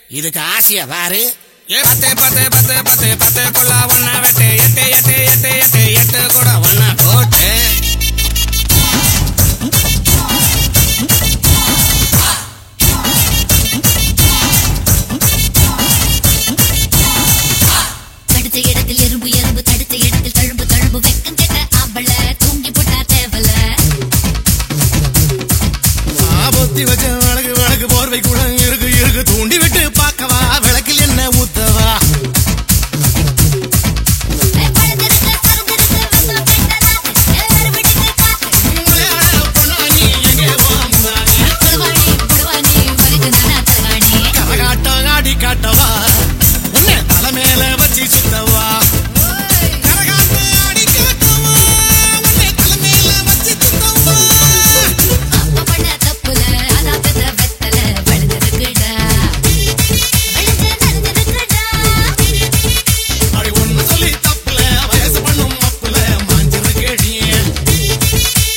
இதுக்கு ஆசையா பாரு 10 10 10 10 10 கொள்ள ஒன்னா வெட்டு 8 8 8 8 8 கூட ஒன்னா போட்டு தடுத்த இடத்தில் எறும்பு எறும்பு தடுத்த இடத்தில் தழும்பு தழும்பு வெக்கம் கெட்ட ஆம்பள தூங்கி போட்டா தேவல ஆபத்தி வச்ச வழக்கு வழக்கு போர்வை கூட இருக்கு இருக்கு தூண்டி விட்டு பார்க்கவா விளக்கில் என்ன ஊத்தவா கரகாட்டம் ஆடி காட்டவா உன்னை தலை மேல வச்சு சுத்தவா கரகாட்டம் ஆடி காட்டவா உன்னை தலை மேல வச்சு சுத்தவா அப்ப பண்ண தப்புல அதான் பெத்த வெத்தல வழுந்திருக்குடா நடந்திருக்குடா அடி ஒண்ணு சொல்லி தப்புல வயசு பண்ணும் அப்புல மாஞ்சிருக்கேடி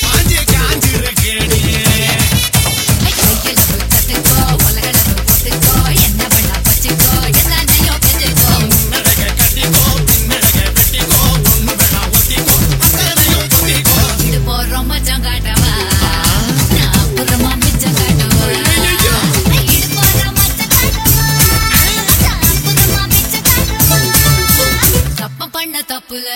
மாஞ்சி காஞ்சிருக்கேடி பண்ண தப்புல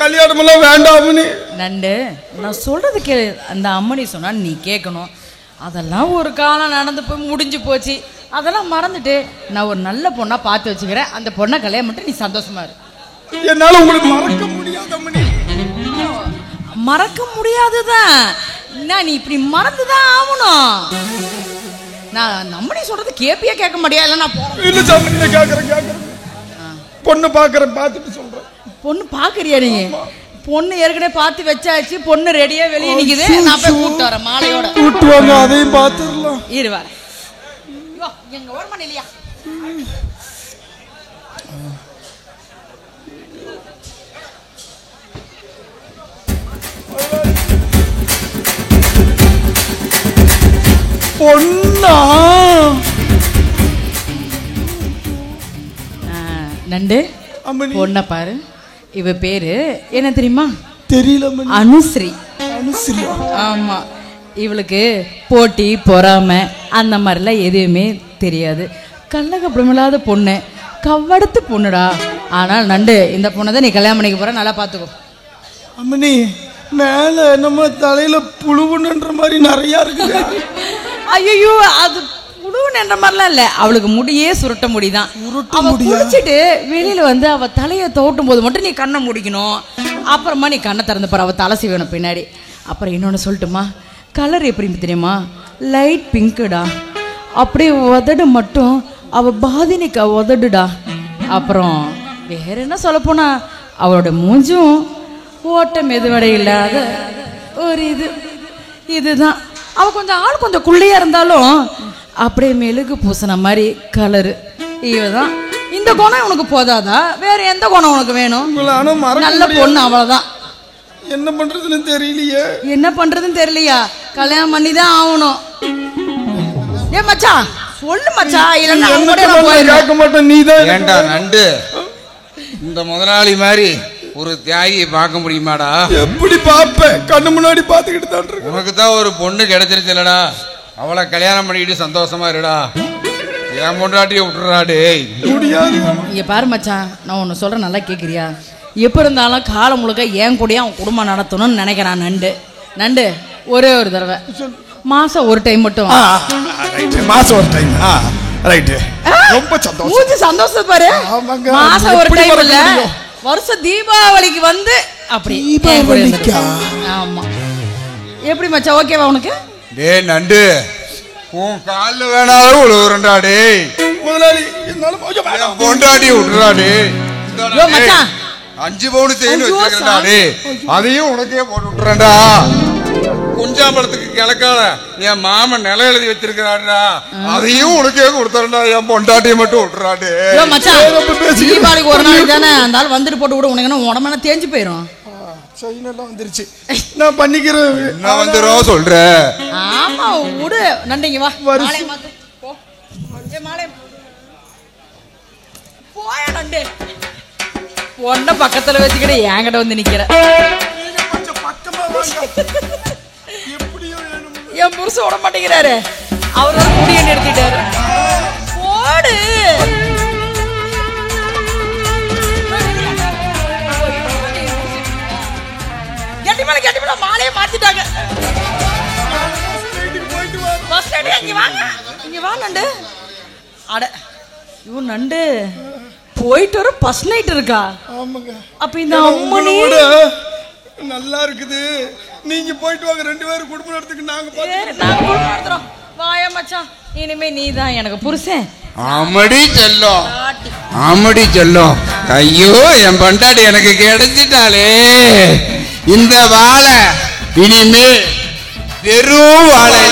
கல்யாணம் எல்லாம் வேண்டாம்னு நண்டு நான் சொல்றது கேளு. அந்த அம்மனி சொன்னா நீ கேட்கணும். அதெல்லாம் ஒரு காலம் நடந்து போய் முடிஞ்சு போச்சு. அதெல்லாம் மறந்துட்டு நான் ஒரு நல்ல பொண்ணா பார்த்து வச்சுக்கிறேன். அந்த பொண்ணை கல்யாணம் பண்ணிட்டு நீ சந்தோஷமா இரு. என்னால உங்களுக்கு மறக்க முடியாத அம்மனி. மறக்க முடியாதுதான். நான் நீ இப்படி மறந்துதான் ஆகணும். நான் நம்ம நீ சொல்றது கேப்பியா கேட்க முடியாது. நான் இல்ல சாமி கேக்குறேன். பொண்ணு பாக்குறேன், பார்த்துட்டு சொல்றேன். பொண்ணு பாக்குறியா நீங்க? பொண்ணு ஏற்கனவே பார்த்து வச்சாச்சு. பொண்ணு ரெடியா வெளியே நிக்குது. நான் போய் கூட்டு வரேன் மாலையோட. கூட்டு வாங்க, அதையும் பார்த்துடலாம். இரு வர. எங்க ஓரமான இல்லையா? பொண்ணா நண்டு பொண்ண பாரு. இவ பேரு என்ன தெரியுமா? தெரியல. அனுஸ்ரீ. அனுஸ்ரீ. ஆமா. இவளுக்கு போட்டி பொறாமை அந்த மாதிரிலாம் எதுவுமே தெரியாது. கள்ளக்கப்புறமில்லாத பொண்ணு, கவ்வடுத்து பொண்ணுடா. ஆனால் நண்டு இந்த பொண்ணை தான் நீ கல்யாணம் பண்ணிக்க போற. நல்லா பார்த்துக்கோ. அம்மனி மேல நம்ம தலையில புழுவுன்ற மாதிரி நிறைய இருக்குது. ஐயோ, அது புழுவுன்ற மாதிரிலாம் இல்ல. அவளுக்கு முடியே சுருட்ட முடிதான். அவ குளிச்சுட்டு வெளியில வந்து அவ தலையை தோட்டும் போது மட்டும் நீ கண்ணை முடிக்கணும். அப்புறமா நீ கண்ணை திறந்து பாரு. அவ தலை செய்யணும் பின்னாடி. அப்புறம் இன்னொன்னு சொல்லட்டுமா? கலர் எப்படி தெரியுமா? லைட் பிங்க்குடா. அப்படியே உதடு மட்டும் அவ பாதினிக்கா உதடுடா. அப்புறம் வேற என்ன சொல்ல போனா அவளோட மூஞ்சும் ஓட்டம் எதுவடை இல்லாத ஒரு இதுதான். அவ கொஞ்சம் ஆள் கொஞ்சம் குள்ளையா இருந்தாலும் அப்படியே மெழுகு பூசின மாதிரி கலரு. இவதான். இந்த குணம் உனக்கு போதாதா? வேற எந்த குணம் உனக்கு வேணும்? நல்ல பொண்ணு அவ்வளவுதான். என்ன பண்றதுன்னு தெரியலையே. என்ன பண்றதுன்னு தெரியலையா? கல்யாணம் பண்ணிதான் ஆகணும். ஏ மச்சான் சொல்லு மச்சான். இல்லன்னா கேட்க மாட்டேன். நீதான் ஏண்டா நண்டு, இந்த முதலாளி மாதிரி ஒரு தியாகியை பார்க்க முடியுமாடா? எப்படி பாப்பேன்? கண்ணு முன்னாடி பாத்துக்கிட்டு தான் இருக்கு. உனக்கு தான் ஒரு பொண்ணு கிடைச்சிருச்சுலடா. அவளை கல்யாணம் பண்ணிக்கிட்டு சந்தோஷமா இருடா. என் பொண்டாட்டியை விட்டுறாடே. முடியாது. இங்க பாரு மச்சான், நான் ஒன்னு சொல்றேன், நல்லா கேக்குறியா? எப்ப இருந்தாலும் காலம் முழுக்க என் கூடயே அவன் குடும்பம் நடத்தணும்னு நினைக்கிறான் நண்டு. ஒரே ஒரு தடவை மாசம் ஒரு டைம் மட்டும். மாசம் ஒரு டைம். ரைட். ரொம்ப சந்தோஷம். மூஞ்சி சந்தோஷம் பாரு. மாசம் ஒரு டைம் இல்ல, வருஷம் தீபாவளிக்கு வந்து அப்படி. ஆமா. எப்படி மச்சான், ஓகேவா உனக்கு? டேய் நண்டு, உன் கால்ல வேணாலும் உழுவுறா. டேய் முதலாளி பொண்டாட்டி விட்டுறா. டேய் மச்சான் 5 பவுன் செயின் வச்சிருக்கா. டேய் அதையும் உனக்கே போட்டு விட்டுறேன்டா. குஞ்சாம்பளத்துக்கு கிழக்கால என் மாமன் நில எழுதி வச்சிருக்கிறாடா. அதையும் உனக்கே கொடுத்தாருடா. என் பொண்டாட்டியை மட்டும் விட்டுறாடு. தீபாவளிக்கு ஒரு நாள் தானே அந்த ஆள் வந்துட்டு போட்டு விட. உனக்கு உடம்பு தேஞ்சு போயிடும். செயினெல்லாம் வந்துருச்சு. நான் பண்ணிக்கிறேன். நான் வந்துடும் சொல்றேன். ஆமா விடு. நண்டிங்க வா. போய நண்டு பொண்ண பக்கத்துல வச்சுக்கிட்டு என்கிட்ட வந்து நிக்கிற. என் புருஷன் விட மாட்டேங்கிறாரு. அவரோட முடிய நிறுத்திட்டாரு. போடு. கெட்டி மேல மாலையை மாத்திட்டாங்க. இங்க வா நண்டு. அட இவன் நண்டு போயிட்டு வர ஃபர்ஸ்ட் நைட் இருக்கா? ஆமாங்க. அப்ப இந்த அம்மனி நல்லா இருக்குது. நீங்க போயிட்டு வாங்க. 2 பேரும் குடும்பம் நடத்துக்கு நாங்க குடும்பம் நடத்துறோம். வாயா மச்சான், இனிமே நீதான் எனக்கு புருஷன். ஆமடி செல்லம், ஆமடி செல்லம். ஐயோ என் பொண்டாட்டி எனக்கு கிடைச்சிட்டாலே. இந்த வாழை இனிமே வெறும் வாழை.